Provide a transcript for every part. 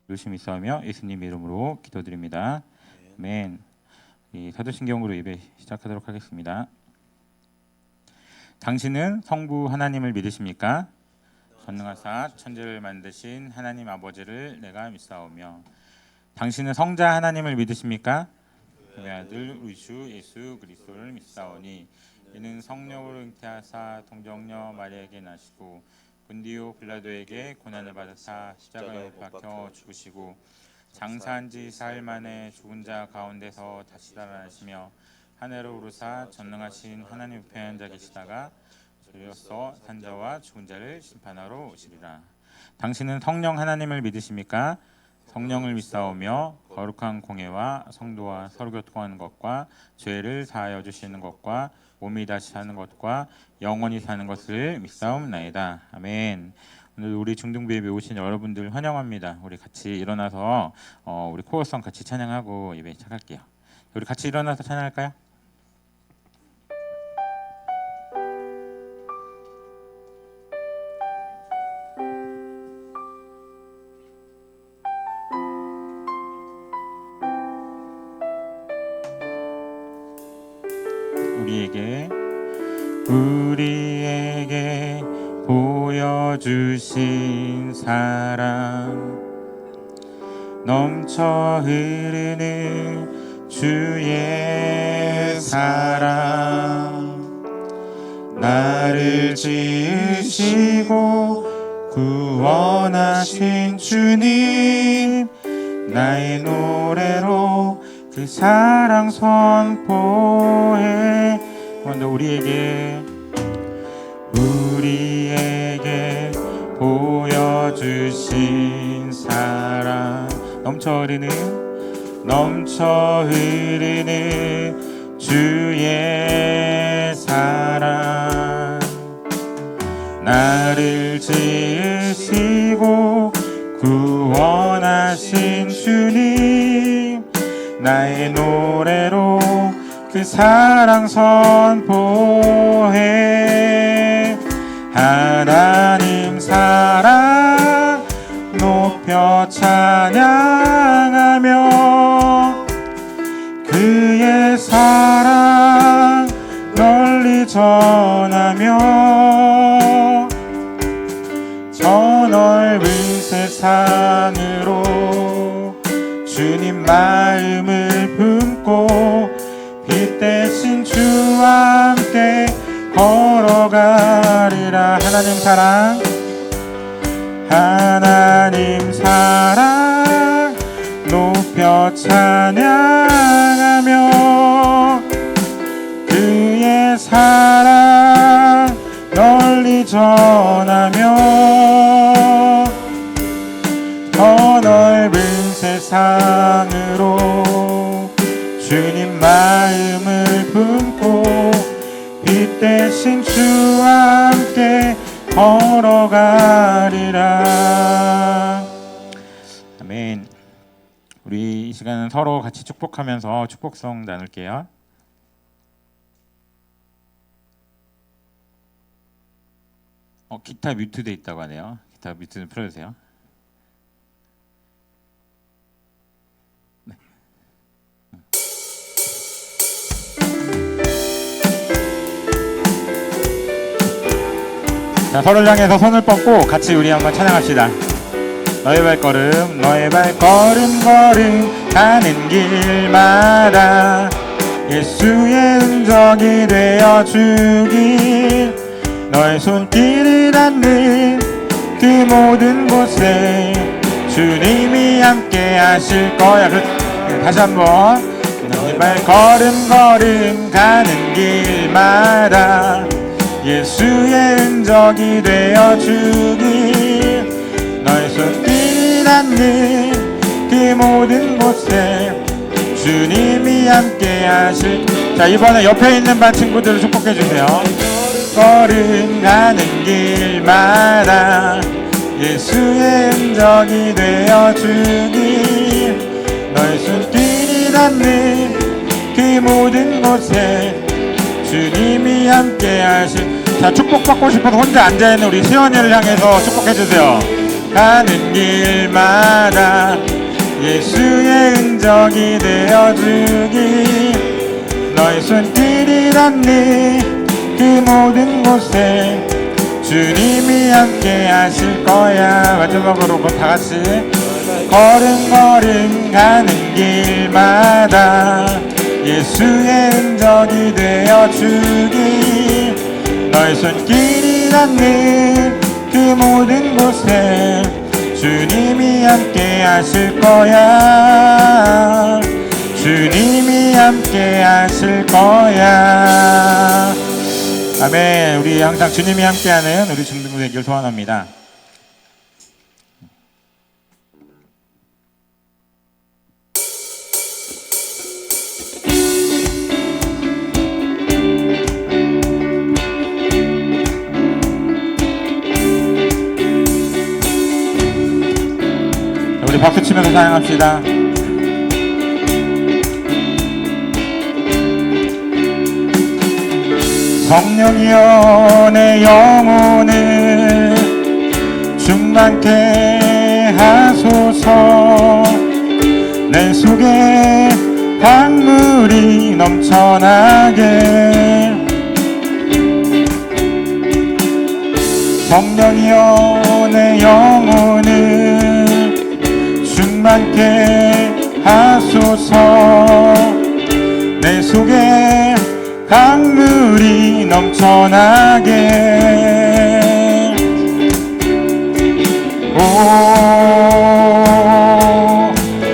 열심히 싸우며 예수님 이름으로 기도드립니다. 아멘. 이 사도신경으로 예배 시작하도록 하겠습니다. 당신은 성부 하나님을 믿으십니까? 전능하사 천지를 만드신 하나님 아버지를 내가 믿사오며. 당신은 성자 하나님을 믿으십니까? 그의 아들 우리 주 예수 그리스도를 믿사오니 이는 성령으로 잉태하사 동정녀 마리아에게 나시고 본디오 빌라도에게 고난을 받으사 십자가에 못 박혀 죽으시고 장사한 지 사흘 만에 죽은 자 가운데서 다시 살아나시며 하늘로 오르사 전능하신 하나님 우편에 앉아 계시다가 저리로서 산자와 죽은 자를 심판하러 오시리라. 당신은 성령 하나님을 믿으십니까? 성령을 믿사오며 거룩한 공예와 성도와 서로 교통하는 것과 죄를 사하여 주시는 것과 몸이 다시 사는 것과 영원히 사는 것을 믿사옵나이다. 아멘. 오늘 우리 중등부 예배 오신 여러분들 환영합니다. 우리 같이 일어나서 우리 코어송 같이 찬양하고 예배 시작할게요. 우리 같이 일어나서 찬양할까요? 우리에게 보여주신 사랑 넘쳐 흐르는 주의 사랑 나를 지으시고 구원하신 주님 나의 노래로 그 사랑 선포해. 먼저 우리에게 보여주신 사랑 넘쳐 흐르는 주의 사랑 나를 지으시고 구원하신 주님 나의 노래로 그 사랑 선포해. 하나님 사랑 높여 찬양하며 그의 사랑 널리 전하며 저 넓은 세상으로 주님 마음을 품고 빛 대신 주와 함께 걸어가리라. 하나님 사랑 높여 찬양하며 그의 사랑 널리 전하며 더 넓은 세상으로 주님 마음을 품고 빛 대신 주와 함께 걸어가리라. 아멘. 우리 이 시간은 서로 같이 축복하면서 축복성 나눌게요. 기타 뮤트돼 있다고 하네요. 기타 뮤트 좀 풀어주세요. 자, 서로를 향해서 손을 뻗고 같이 우리 한번 찬양합시다. 너의 발걸음 걸음 가는 길마다 예수의 흔적이 되어 주길 너의 손길을 닿는 그 모든 곳에 주님이 함께 하실 거야. 다시 한번. 너의 발걸음 가는 길마다 예수의 흔적이 되어 주길 너의 손길이 닿는 그 모든 곳에 주님이 함께 하실. 자, 이번에 옆에 있는 반 친구들을 축복해 주세요. 걸음 가는 길마다 예수의 흔적이 되어 주길 너의 손길이 닿는 그 모든 곳에 주님이 함께 하실. 자, 축복받고 싶어서 혼자 앉아있는 우리 시원이를 향해서 축복해주세요. 가는 길마다 예수의 흔적이 되어주기. 너의 손길이 닿는 그 모든 곳에 주님이 함께 하실 거야. 마지막으로 다 같이 걸음걸음 가는 길마다 예수의 흔적이 되어주기. 너의 손길이 닿는 그 모든 곳에 주님이 함께 하실 거야. 주님이 함께 하실 거야. 아멘. 우리 항상 주님이 함께하는 우리 중등부 되길 소원합니다. 우리 박수 치면서 사용합시다. 성령이여 내 영혼을 충만케 하소서. 내 속에 강물이 넘쳐나게. 성령이여 내 영혼을 충만케 하소서. 내 속에 강물이 넘쳐나게. 오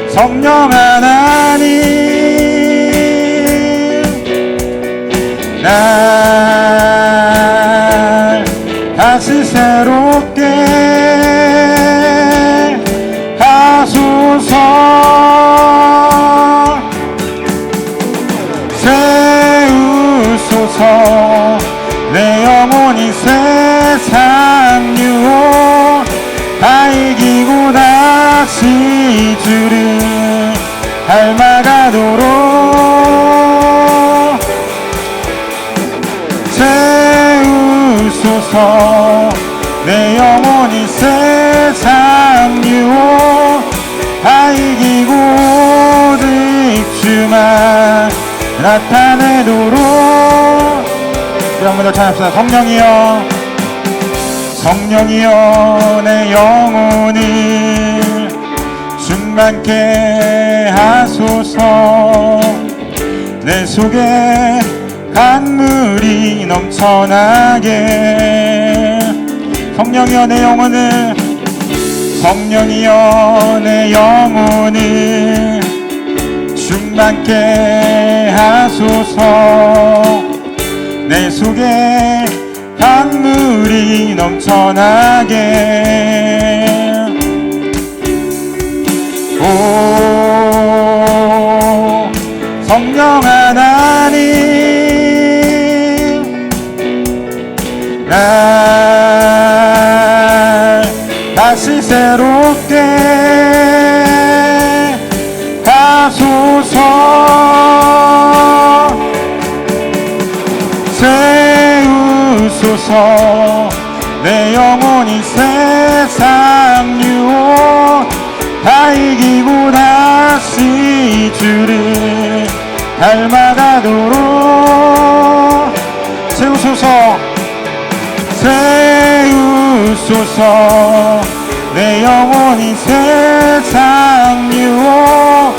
성령 하나님, 날 다시 새롭게 하소서. 내 영혼이 세상 유혹 다 이기고 다시 주를 닮아가도록 채우소서. 내 영혼이 세상 유혹 다 이기고 오직 주만 나타내도록. 우리 한 번 더 찬양합시다. 성령이여, 성령이여 내 영혼을 충만케 하소서. 내 속에 강물이 넘쳐나게. 성령이여 내 영혼을, 성령이여 내 영혼을 충만케 하소서. 내 속에 강물이 넘쳐나게. 오 성령 하나님, 날 다시 새롭게 하소서. 채우소서. 내 영혼이 세상 유혹 다 이기고 다시 주를 닮아가도록 채우소서. 채우소서. 내 영혼이 세상 유혹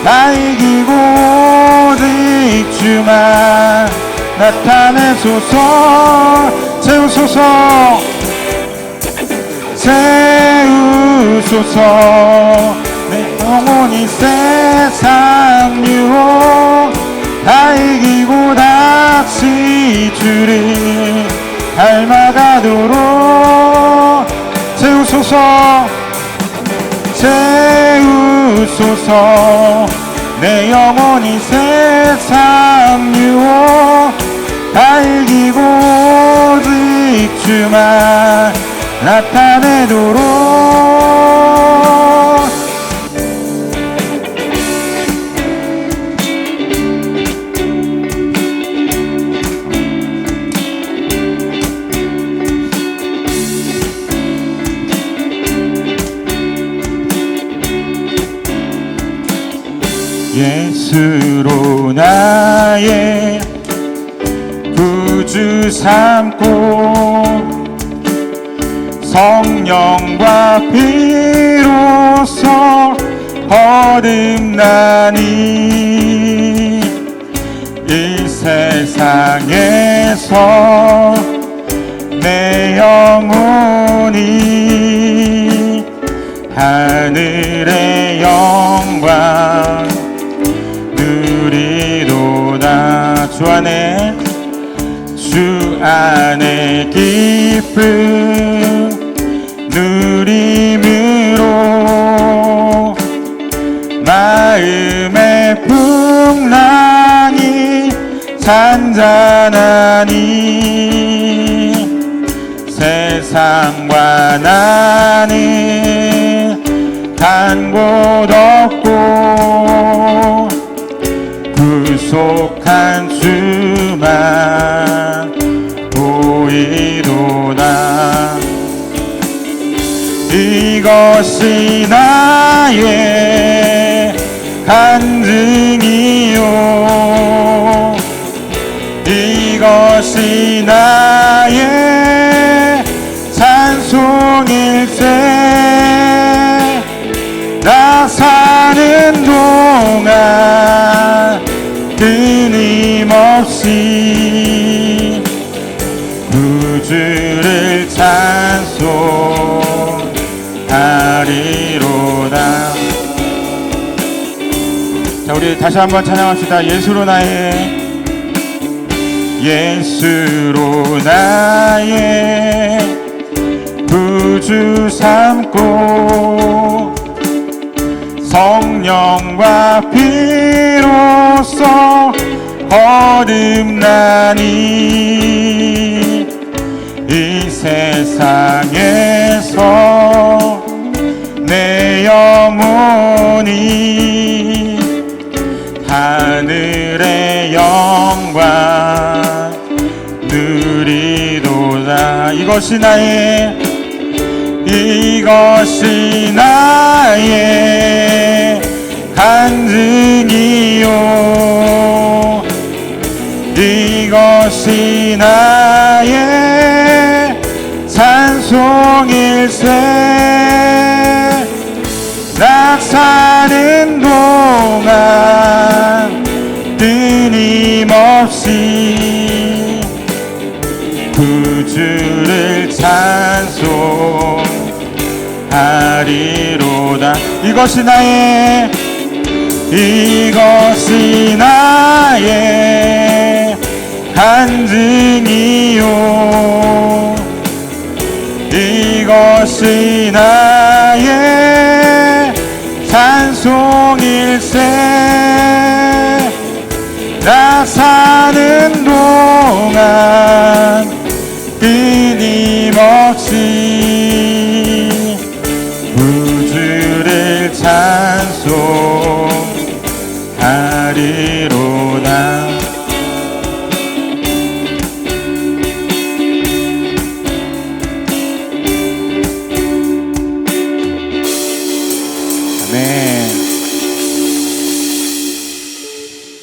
다 이기고 오직 주만 나타내소서. 채우소서. 채우소서. 내 영혼이 세상 유혹 다 이기고 다시 주를 닮아가도록 채우소서. 채우소서. 내 영혼이 세상 유혹 다 이기고 오직 주만 나타내도록. 예수로 나의 구주 삼고 성령과 피로써 거듭나니 이 세상에서 내 영혼이 하늘의 영광 누리도다. 주 안에 기쁨 누림으로 마음의 풍랑이 잔잔하니 세상과 나는 간 곳 없고 구속한 주만 보이도다. 이것이 나의 간증이요 이것이 나의 찬송일세. 나 사는 동안 끊임없이 구주를 찬송하리로다. 자, 우리 다시 한번 찬양합시다. 예수로 나의 구주 삼고 성령과 피로써 거듭나니 이 세상에서 내 영혼이 하늘의 영광 누리도다. 이것이 나의 간증이요 이것이 나의 찬송일세. 나 사는 동안 끊임없이 구주를 찬송하리로다. 이것이 나의 간증이요 이것이 나의 찬송일세. 나 사는 동안 끊임없이 구주를 찬송하리로다.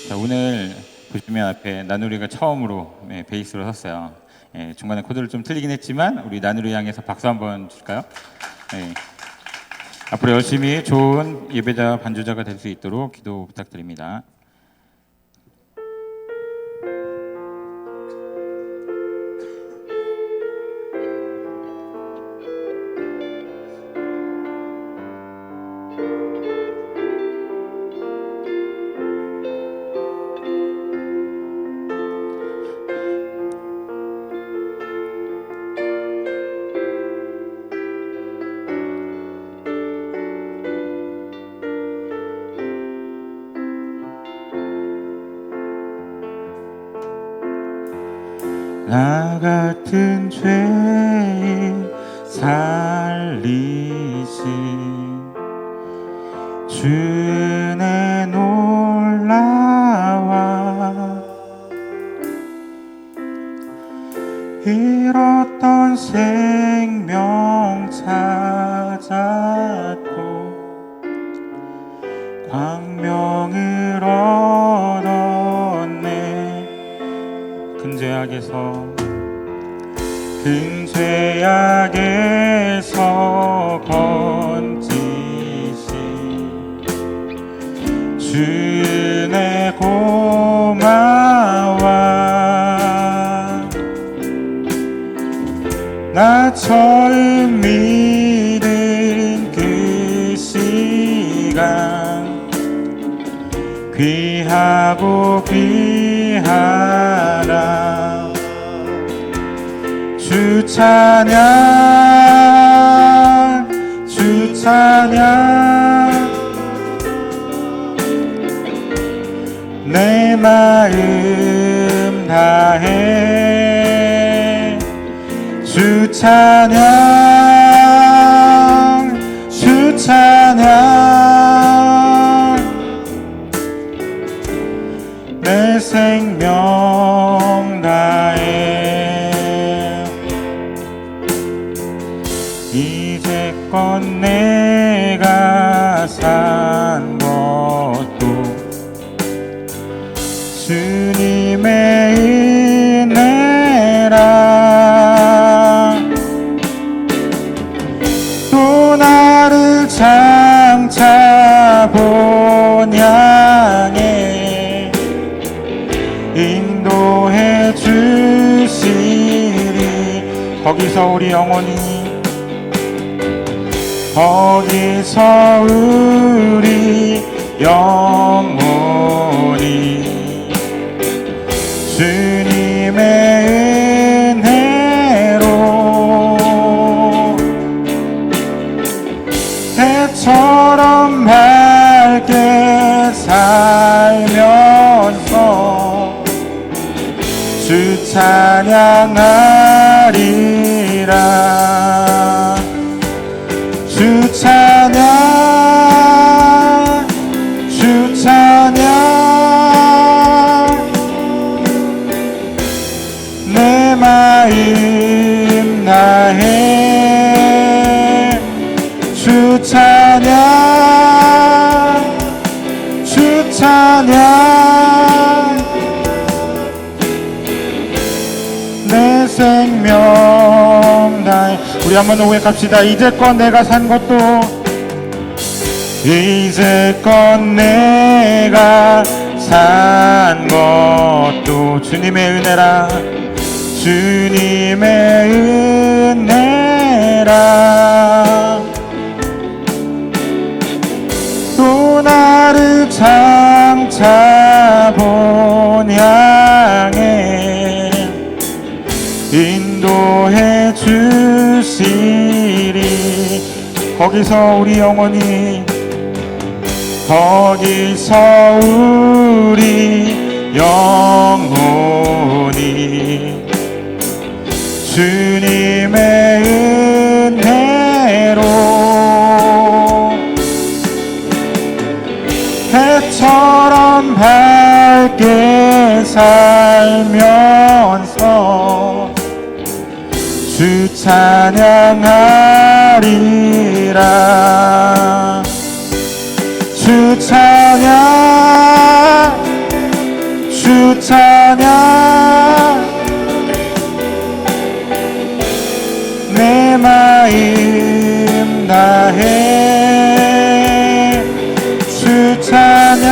자, 오늘 보시면 앞에 나누리가 처음으로 베이스로 섰어요. 중간에 코드를 좀 틀리긴 했지만 우리 나누리 향해서 박수 한번 줄까요? 앞으로 열심히 좋은 예배자 반주자가 될 수 있도록 기도 부탁드립니다. 나 같은 죄인 살리신 주 은혜 놀라와 잃었던 생명 찾았고 광명을 죄악에서 큰 죄악에서 건지시 주 은혜 고마워. 나 처음 믿은 그 시간 귀하고 귀하라. 주 찬양 주 찬양 내 마음 다해. 주 찬양 주 찬양 내 생명 다해. 이제껏 내가 산 것도 주님의 은혜라. 또 나를 장차 본향에 인도해 주시리. 거기서 우리 영혼이 거기서 우리 영혼이 주님의 은혜로 해처럼 밝게 살면서 주 찬양하리라. 주 찬양 주 찬양 내 마음 다해. 주 찬양 주 찬양 내 생명 다해. 우리 한번 고백합시다. 이제껏 내가 산 것도 이제껏 내가 산 것도 주님의 은혜라. 주님의 은혜라. 또 나를 장차 본향에 인도해 주시리. 거기서 우리 영혼이 거기서 우리 영혼이 주님의 은혜로 해처럼 밝게 살면서 주 찬양하리라. 주 찬양 주 찬양 내 마음 다해. 주 찬양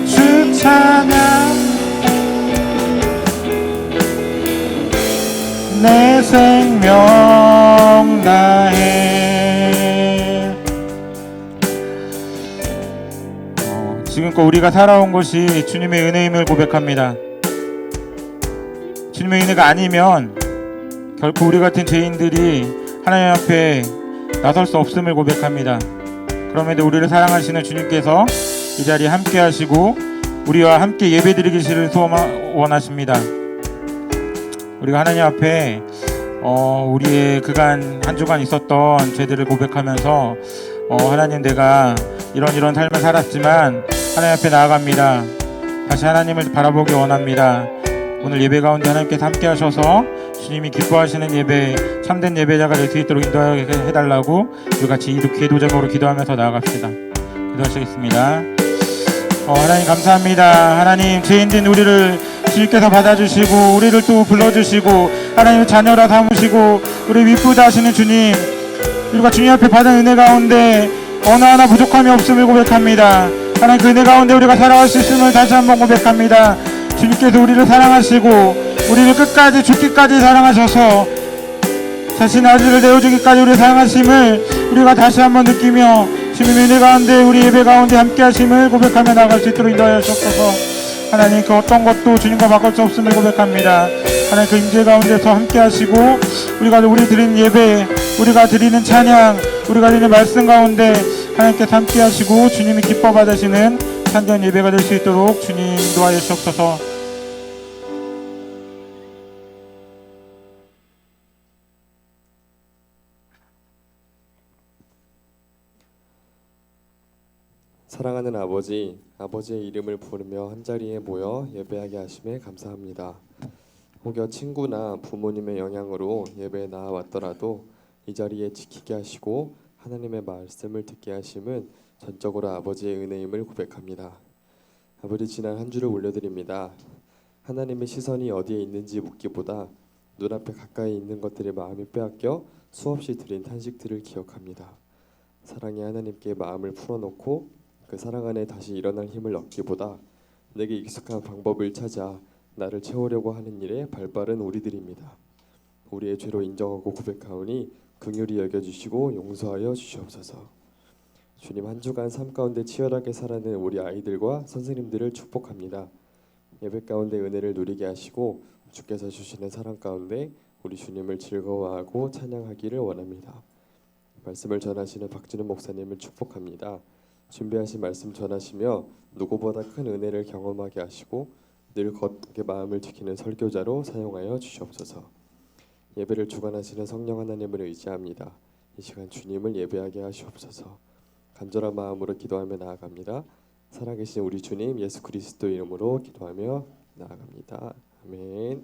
주 찬양 내 생명 다해. 지금껏 우리가 살아온 것이 주님의 은혜임을 고백합니다. 주님의 은혜가 아니면 결코 우리 같은 죄인들이 하나님 앞에 나설 수 없음을 고백합니다. 그럼에도 우리를 사랑하시는 주님께서 이 자리에 함께 하시고 우리와 함께 예배드리기를 원하십니다. 우리가 하나님 앞에 우리의 그간 한 주간 있었던 죄들을 고백하면서 하나님, 내가 이런 삶을 살았지만 하나님 앞에 나아갑니다. 다시 하나님을 바라보기 원합니다. 오늘 예배 가운데 하나님께서 함께 하셔서 주님이 기뻐하시는 예배, 참된 예배자가 될 수 있도록 인도하게 해달라고 우리 같이 이렇게 도전으로 기도하면서 나아갑시다. 기도하시겠습니다. 하나님 감사합니다. 하나님, 죄인된 우리를 주님께서 받아주시고 우리를 또 불러주시고 하나님의 자녀라 삼으시고 우리 윗부다 하시는 주님, 우리가 주님 앞에 받은 은혜 가운데 어느 하나 부족함이 없음을 고백합니다. 하나님, 그 은혜 가운데 우리가 살아갈 수 있음을 다시 한번 고백합니다. 주님께서 우리를 사랑하시고 우리를 끝까지 죽기까지 사랑하셔서 자신의 아들을 내어주기까지 우리를 사랑하심을 우리가 다시 한번 느끼며 주님의 은혜 가운데 우리 예배 가운데 함께 하심을 고백하며 나갈 수 있도록 인도하여 주옵소서. 하나님, 그 어떤 것도 주님과 바꿀 수 없음을 고백합니다. 하나님, 그 임재 가운데서 함께 하시고 우리 드리는 예배, 우리가 드리는 찬양, 우리가 드리는 말씀 가운데 하나님께서 함께 하시고 주님이 기뻐 받으시는 참된 예배가 될 수 있도록 주님 인도하여 주옵소서. 사랑하는 아버지, 아버지의 이름을 부르며 한자리에 모여 예배하게 하심에 감사합니다. 혹여 친구나 부모님의 영향으로 예배에 나와왔더라도 이 자리에 지키게 하시고 하나님의 말씀을 듣게 하심은 전적으로 아버지의 은혜임을 고백합니다. 아버지, 지난 한 주를 올려드립니다. 하나님의 시선이 어디에 있는지 묻기보다 눈앞에 가까이 있는 것들의 마음이 빼앗겨 수없이 드린 탄식들을 기억합니다. 사랑의 하나님께 마음을 풀어놓고 그 사랑 안에 다시 일어날 힘을 얻기보다 내게 익숙한 방법을 찾아 나를 채우려고 하는 일에 발빠른 우리들입니다. 우리의 죄로 인정하고 고백하오니 긍휼히 여겨주시고 용서하여 주시옵소서. 주님, 한 주간 삶 가운데 치열하게 살아낸 우리 아이들과 선생님들을 축복합니다. 예배 가운데 은혜를 누리게 하시고 주께서 주시는 사랑 가운데 우리 주님을 즐거워하고 찬양하기를 원합니다. 말씀을 전하시는 박준은 목사님을 축복합니다. 준비하신 말씀 전하시며 누구보다 큰 은혜를 경험하게 하시고 늘 걷게 마음을 지키는 설교자로 사용하여 주시옵소서. 예배를 주관하시는 성령 하나님을 의지합니다. 이 시간 주님을 예배하게 하시옵소서. 간절한 마음으로 기도하며 나아갑니다. 살아계신 우리 주님 예수 그리스도 이름으로 기도하며 나아갑니다. 아멘.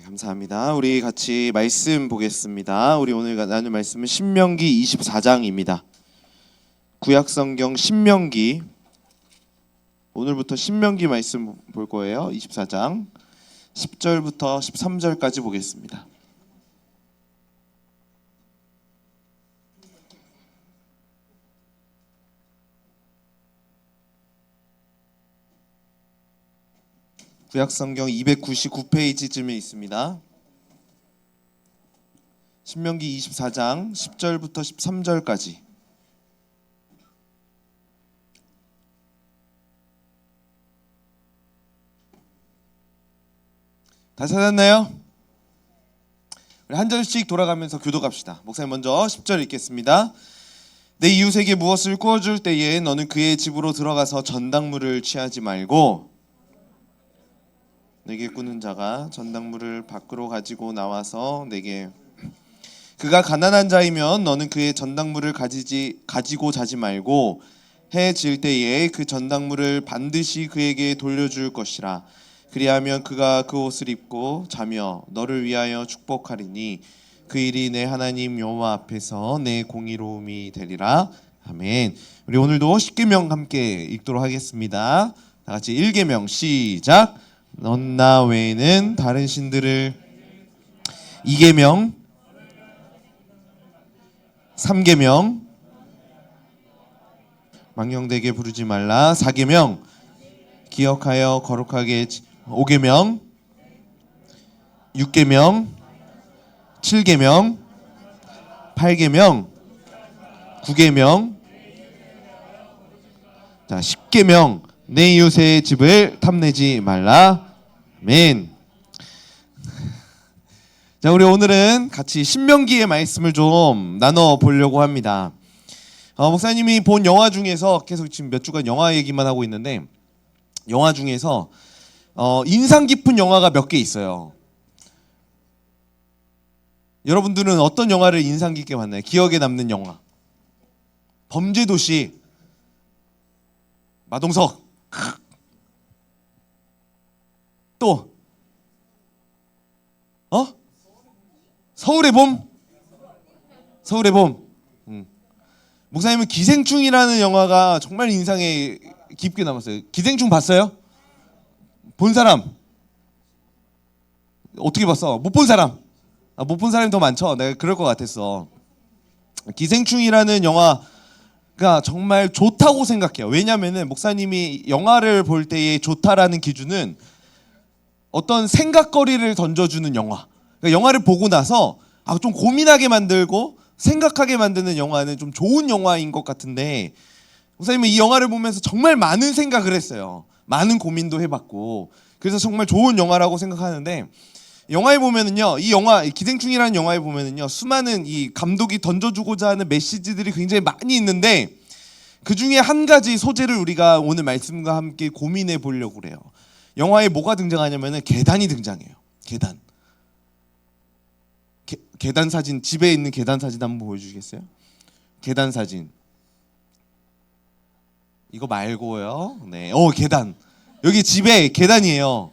감사합니다. 우리 같이 말씀 보겠습니다. 우리 오늘 나눌 말씀은 신명기 24장입니다. 구약성경 신명기, 오늘부터 신명기 말씀 볼 거예요. 24장 10절부터 13절까지 보겠습니다. 구약성경 299페이지쯤에 있습니다. 신명기 24장 10절부터 13절까지. 다 찾았나요? 우리 한 절씩 돌아가면서 교독합시다. 목사님 먼저 10절 읽겠습니다. 내 이웃에게 무엇을 구워줄 때에 너는 그의 집으로 들어가서 전당물을 취하지 말고 내게 꾸는 자가 전당물을 밖으로 가지고 나와서 내게, 그가 가난한 자이면 너는 그의 전당물을 가지고 자지 말고 해 질 때에 그 전당물을 반드시 그에게 돌려줄 것이라. 그리하면 그가 그 옷을 입고 자며 너를 위하여 축복하리니 그 일이 내 하나님 여호와 앞에서 내 공의로움이 되리라. 아멘. 우리 오늘도 십계명 함께 읽도록 하겠습니다. 다 같이 1계명 시작. 넌 나 외에는 다른 신들을. 2계명 3계명 망령되게 부르지 말라. 4계명 기억하여 거룩하게. 5계명 6계명 7계명 8계명 9계명 자 10계명 내 이웃의 집을 탐내지 말라. 아멘. 자, 우리 오늘은 같이 신명기의 말씀을 좀 나눠 보려고 합니다. 목사님이 본 영화 중에서 계속 지금 몇 주간 영화 얘기만 하고 있는데, 영화 중에서 인상 깊은 영화가 몇 개 있어요. 여러분들은 어떤 영화를 인상 깊게 봤나요? 기억에 남는 영화. 범죄도시, 마동석. 또 서울의 봄? 서울의 봄. 목사님은 기생충이라는 영화가 정말 인상에 깊게 남았어요. 기생충 봤어요? 본 사람? 어떻게 봤어? 못 본 사람? 못 본 사람이 더 많죠. 내가 그럴 것 같았어. 기생충이라는 영화가 정말 좋다고 생각해요. 왜냐면은 목사님이 영화를 볼 때의 좋다라는 기준은 어떤 생각거리를 던져주는 영화. 그러니까 영화를 보고 나서 좀 고민하게 만들고 생각하게 만드는 영화는 좀 좋은 영화인 것 같은데, 목사님은 이 영화를 보면서 정말 많은 생각을 했어요. 많은 고민도 해봤고, 그래서 정말 좋은 영화라고 생각하는데, 영화에 보면은요, 이 영화 기생충이라는 영화에 보면은요, 수많은 이 감독이 던져주고자 하는 메시지들이 굉장히 많이 있는데, 그 중에 한 가지 소재를 우리가 오늘 말씀과 함께 고민해 보려고 그래요. 영화에 뭐가 등장하냐면은 계단이 등장해요. 계단. 계단 사진, 집에 있는 계단 사진 한번 보여주시겠어요? 계단 사진. 이거 말고요. 네, 계단. 여기 집에 계단이에요.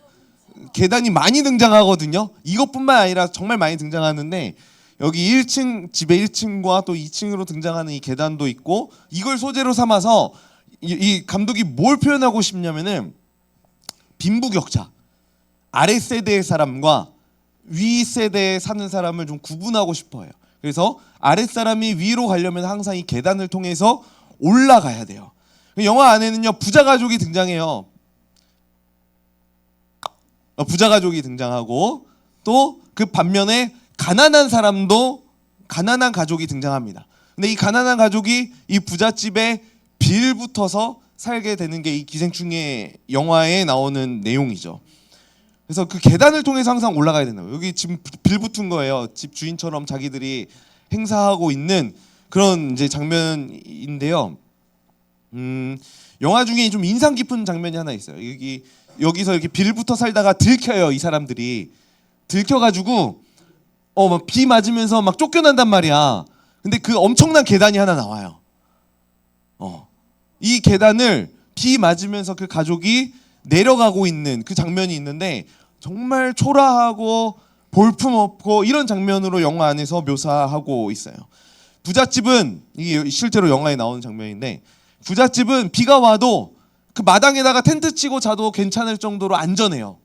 계단이 많이 등장하거든요. 이것뿐만 아니라 정말 많이 등장하는데, 여기 1층, 집의 1층과 또 2층으로 등장하는 이 계단도 있고, 이걸 소재로 삼아서 이 감독이 뭘 표현하고 싶냐면은 빈부격차, 아래 세대의 사람과 위 세대에 사는 사람을 좀 구분하고 싶어요. 그래서 아래 사람이 위로 가려면 항상 이 계단을 통해서 올라가야 돼요. 영화 안에는요, 부자 가족이 등장해요. 부자 가족이 등장하고, 또 그 반면에 가난한 가족이 등장합니다. 근데 이 가난한 가족이 이 부잣집에 빌붙어서 살게 되는 게 이 기생충의 영화에 나오는 내용이죠. 그래서 그 계단을 통해서 항상 올라가야 된다고. 여기 지금 빌붙은 거예요. 집 주인처럼 자기들이 행사하고 있는 그런 이제 장면인데요. 영화 중에 좀 인상 깊은 장면이 하나 있어요. 여기서 이렇게 빌붙어 살다가 들켜요. 이 사람들이 들켜가지고 막 비 맞으면서 막 쫓겨난단 말이야. 근데 그 엄청난 계단이 하나 나와요. 이 계단을 비 맞으면서 그 가족이 내려가고 있는 그 장면이 있는데, 정말 초라하고 볼품없고 이런 장면으로 영화 안에서 묘사하고 있어요. 부잣집은, 이게 실제로 영화에 나오는 장면인데, 부잣집은 비가 와도 그 마당에다가 텐트 치고 자도 괜찮을 정도로 안전해요.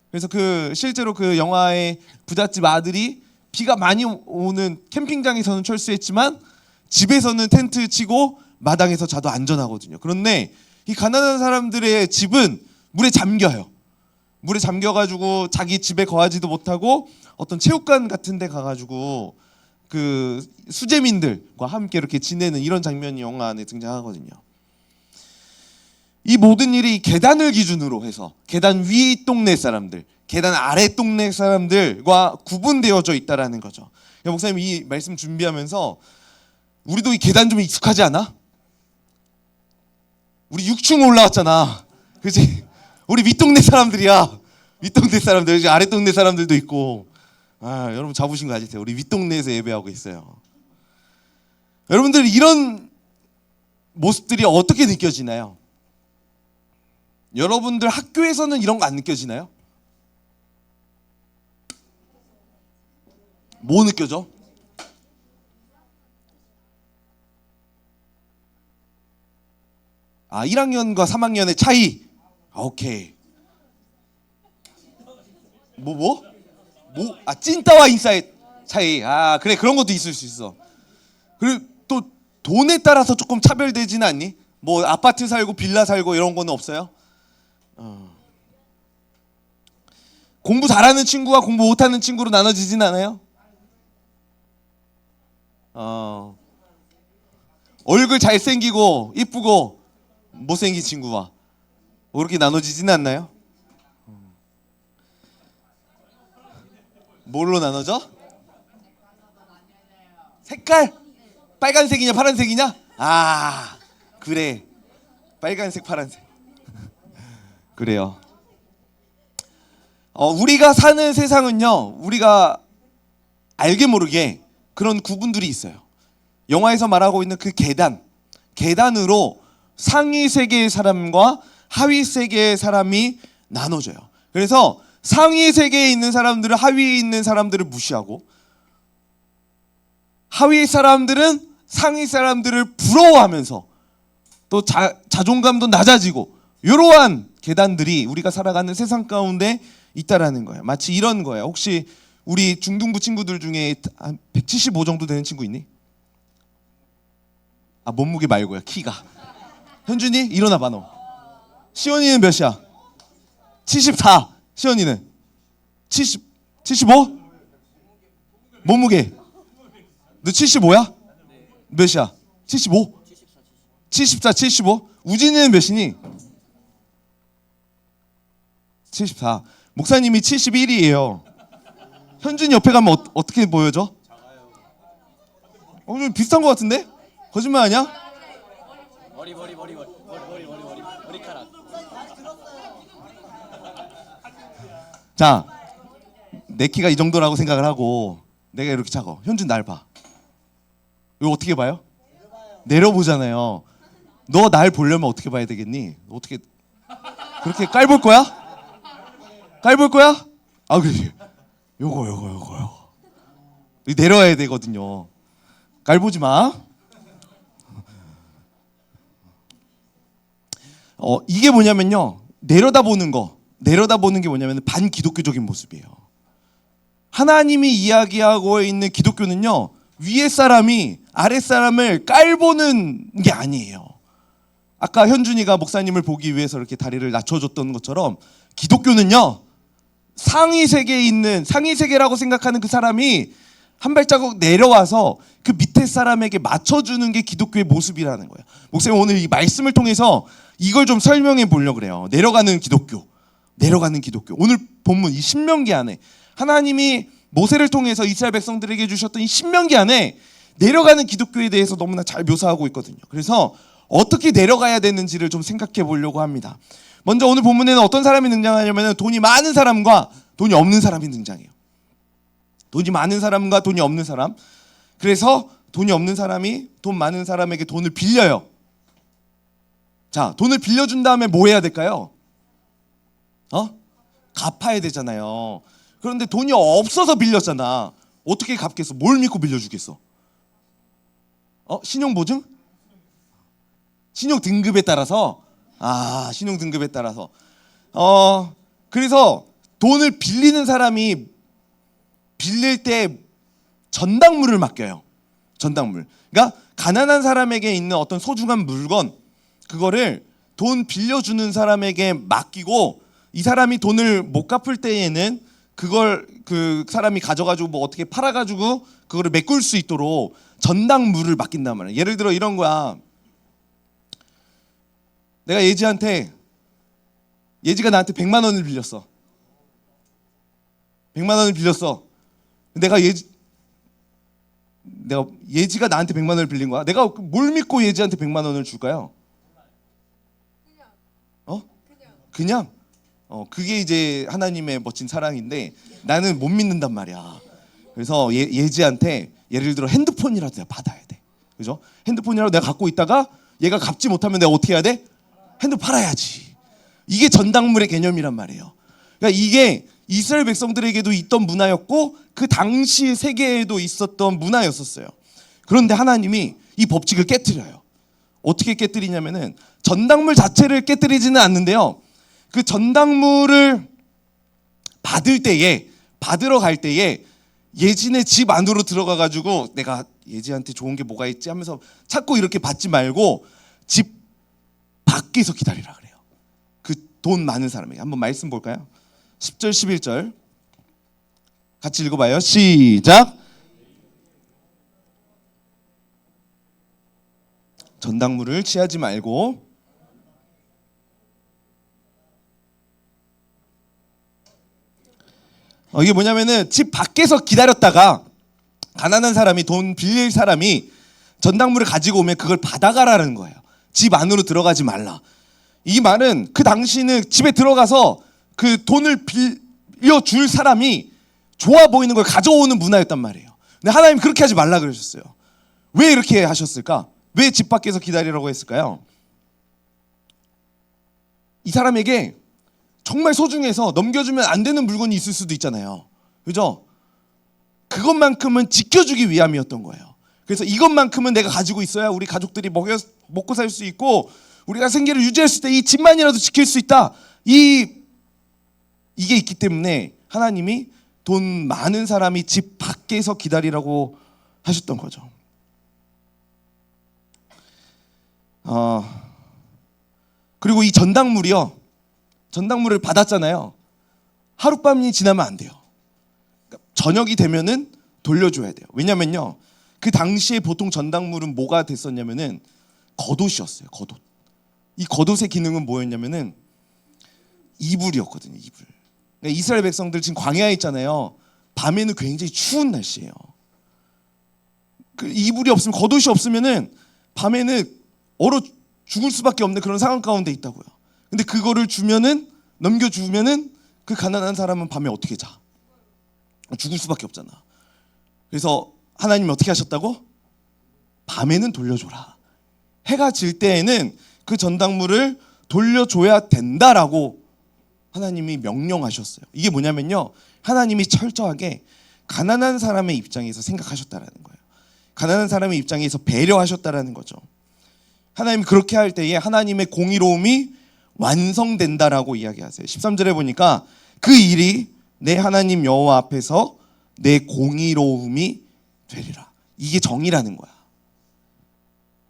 그래서 실제로 그 영화의 부잣집 아들이 비가 많이 오는 캠핑장에서는 철수했지만 집에서는 텐트 치고 마당에서 자도 안전하거든요. 그런데 이 가난한 사람들의 집은 물에 잠겨요. 물에 잠겨가지고 자기 집에 거하지도 못하고 어떤 체육관 같은 데 가가지고 그 수재민들과 함께 이렇게 지내는 이런 장면이 영화 안에 등장하거든요. 이 모든 일이 계단을 기준으로 해서 계단 위 동네 사람들, 계단 아래 동네 사람들과 구분되어져 있다라는 거죠. 목사님 이 말씀 준비하면서 우리도 이 계단 좀 익숙하지 않아? 우리 6층 올라왔잖아. 그치? 우리 윗동네 사람들이야. 윗동네 사람들, 아래 동네 사람들도 있고. 여러분 잡으신 거 아시죠? 우리 윗동네에서 예배하고 있어요. 여러분들 이런 모습들이 어떻게 느껴지나요? 여러분들 학교에서는 이런 거 안 느껴지나요? 뭐 느껴져? 아, 1학년과 3학년의 차이. 오케이. 뭐? 아, 찐따와 인싸의 차이. 아, 그래, 그런 것도 있을 수 있어. 그리고 또 돈에 따라서 조금 차별되지는 않니? 뭐 아파트 살고 빌라 살고 이런 거는 없어요? 공부 잘하는 친구와 공부 못하는 친구로 나눠지진 않아요? 얼굴 잘생기고 이쁘고 못생긴 친구와 그렇게 나눠지진 않나요? 뭘로 나눠져? 색깔? 빨간색이냐 파란색이냐? 아, 그래, 빨간색 파란색. 그래요. 우리가 사는 세상은요, 우리가 알게 모르게 그런 구분들이 있어요. 영화에서 말하고 있는 그 계단으로 상위 세계의 사람과 하위 세계의 사람이 나눠져요. 그래서 상위 세계에 있는 사람들은 하위에 있는 사람들을 무시하고, 하위 사람들은 상위 사람들을 부러워하면서 또 자존감도 낮아지고 이러한 계단들이 우리가 살아가는 세상 가운데 있다라는 거예요. 마치 이런 거예요. 혹시 우리 중등부 친구들 중에 한 175 정도 되는 친구 있니? 아, 몸무게 말고요. 키가. 현준이 일어나 봐 너. 시원이는 몇이야? 74. 시원이는 75? 몸무게. 너 75야? 몇이야? 75? 74, 75? 우진이는 몇이니? 74. 목사님이 71이에요. 현준이 옆에 가면 어떻게 보여져? 좀 비슷한 것 같은데? 거짓말 아니야? 머리카락. 자, 내 키가 이 정도라고 생각을 하고 내가 이렇게 작아. 현준 날 봐. 이거 어떻게 봐요? 내려보잖아요. 너 날 보려면 어떻게 봐야 되겠니? 어떻게 그렇게 깔볼 거야? 깔볼 거야? 아, 그래. 요거. 내려와야 되거든요. 깔보지 마. 이게 뭐냐면요. 내려다보는 게 뭐냐면 반기독교적인 모습이에요. 하나님이 이야기하고 있는 기독교는요. 위에 사람이 아래 사람을 깔보는 게 아니에요. 아까 현준이가 목사님을 보기 위해서 이렇게 다리를 낮춰줬던 것처럼 기독교는요. 상위 세계라고 생각하는 그 사람이 한 발자국 내려와서 그 밑에 사람에게 맞춰주는 게 기독교의 모습이라는 거예요. 목사님 오늘 이 말씀을 통해서 이걸 좀 설명해 보려고 그래요. 내려가는 기독교. 오늘 본문 이 신명기 안에 하나님이 모세를 통해서 이스라엘 백성들에게 주셨던 이 신명기 안에 내려가는 기독교에 대해서 너무나 잘 묘사하고 있거든요. 그래서 어떻게 내려가야 되는지를 좀 생각해 보려고 합니다. 먼저 오늘 본문에는 어떤 사람이 등장하냐면 돈이 많은 사람과 돈이 없는 사람이 등장해요. 돈이 많은 사람과 돈이 없는 사람. 그래서 돈이 없는 사람이 돈 많은 사람에게 돈을 빌려요. 자, 돈을 빌려준 다음에 뭐 해야 될까요? 갚아야 되잖아요. 그런데 돈이 없어서 빌렸잖아. 어떻게 갚겠어? 뭘 믿고 빌려주겠어? 신용보증? 신용 등급에 따라서. 신용 등급에 따라서. 그래서 돈을 빌리는 사람이 빌릴 때 전당물을 맡겨요. 전당물. 그러니까 가난한 사람에게 있는 어떤 소중한 물건, 그거를 돈 빌려주는 사람에게 맡기고 이 사람이 돈을 못 갚을 때에는 그걸 그 사람이 가져가지고 뭐 어떻게 팔아가지고 그거를 메꿀 수 있도록 전당물을 맡긴단 말이에요. 예를 들어 이런 거야. 내가 예지가 나한테 100만 원을 빌렸어. 100만 원을 빌렸어. 내가 예지가 나한테 100만 원을 빌린 거야. 내가 뭘 믿고 예지한테 100만 원을 줄까요? 그냥? 그게 이제 하나님의 멋진 사랑인데 나는 못 믿는단 말이야. 그래서 예지한테 예를 들어 핸드폰이라도 내가 받아야 돼. 그죠? 핸드폰이라도 내가 갖고 있다가 얘가 갚지 못하면 내가 어떻게 해야 돼? 핸드폰 팔아야지. 이게 전당물의 개념이란 말이에요. 그러니까 이게 이스라엘 백성들에게도 있던 문화였고 그 당시 세계에도 있었던 문화였었어요. 그런데 하나님이 이 법칙을 깨트려요. 어떻게 깨트리냐면은 전당물 자체를 깨트리지는 않는데요. 그 전당물을 받으러 갈 때에 예진의 집 안으로 들어가 가지고 내가 예지한테 좋은 게 뭐가 있지 하면서 찾고 이렇게 받지 말고 집 밖에서 기다리라 그래요. 그 돈 많은 사람에게. 한번 말씀 볼까요? 10절 11절 같이 읽어봐요. 시작. 전당물을 취하지 말고 이게 뭐냐면은 집 밖에서 기다렸다가 가난한 사람이 돈 빌릴 사람이 전당물을 가지고 오면 그걸 받아가라는 거예요. 집 안으로 들어가지 말라. 이 말은 그 당시는 집에 들어가서 그 돈을 빌려줄 사람이 좋아 보이는 걸 가져오는 문화였단 말이에요. 근데 하나님 그렇게 하지 말라 그러셨어요. 왜 이렇게 하셨을까? 왜 집 밖에서 기다리라고 했을까요? 이 사람에게 정말 소중해서 넘겨주면 안 되는 물건이 있을 수도 있잖아요. 그죠? 그것만큼은 지켜주기 위함이었던 거예요. 그래서 이것만큼은 내가 가지고 있어야 우리 가족들이 먹고 살 수 있고 우리가 생계를 유지할 수 있다. 이 집만이라도 지킬 수 있다. 이게 있기 때문에 하나님이 돈 많은 사람이 집 밖에서 기다리라고 하셨던 거죠. 그리고 이 전당물이요. 전당물을 받았잖아요. 하룻밤이 지나면 안 돼요. 그러니까 저녁이 되면은 돌려줘야 돼요. 왜냐면요. 그 당시에 보통 전당물은 뭐가 됐었냐면은 겉옷이었어요. 겉옷. 이 겉옷의 기능은 뭐였냐면은 이불이었거든요. 이불. 그러니까 이스라엘 백성들 지금 광야에 있잖아요. 밤에는 굉장히 추운 날씨예요. 그 이불이 없으면 겉옷이 없으면은 밤에는 얼어 죽을 수밖에 없는 그런 상황 가운데 있다고요. 근데 그거를 주면은 넘겨주면은 그 가난한 사람은 밤에 어떻게 자? 죽을 수밖에 없잖아. 그래서 하나님이 어떻게 하셨다고? 밤에는 돌려줘라. 해가 질 때에는 그 전당물을 돌려줘야 된다라고 하나님이 명령하셨어요. 이게 뭐냐면요. 하나님이 철저하게 가난한 사람의 입장에서 생각하셨다라는 거예요. 가난한 사람의 입장에서 배려하셨다라는 거죠. 하나님이 그렇게 할 때에 하나님의 공의로움이 완성된다라고 이야기하세요. 13절에 보니까 그 일이 내 하나님 여호와 앞에서 내 공의로움이 되리라. 이게 정의라는 거야.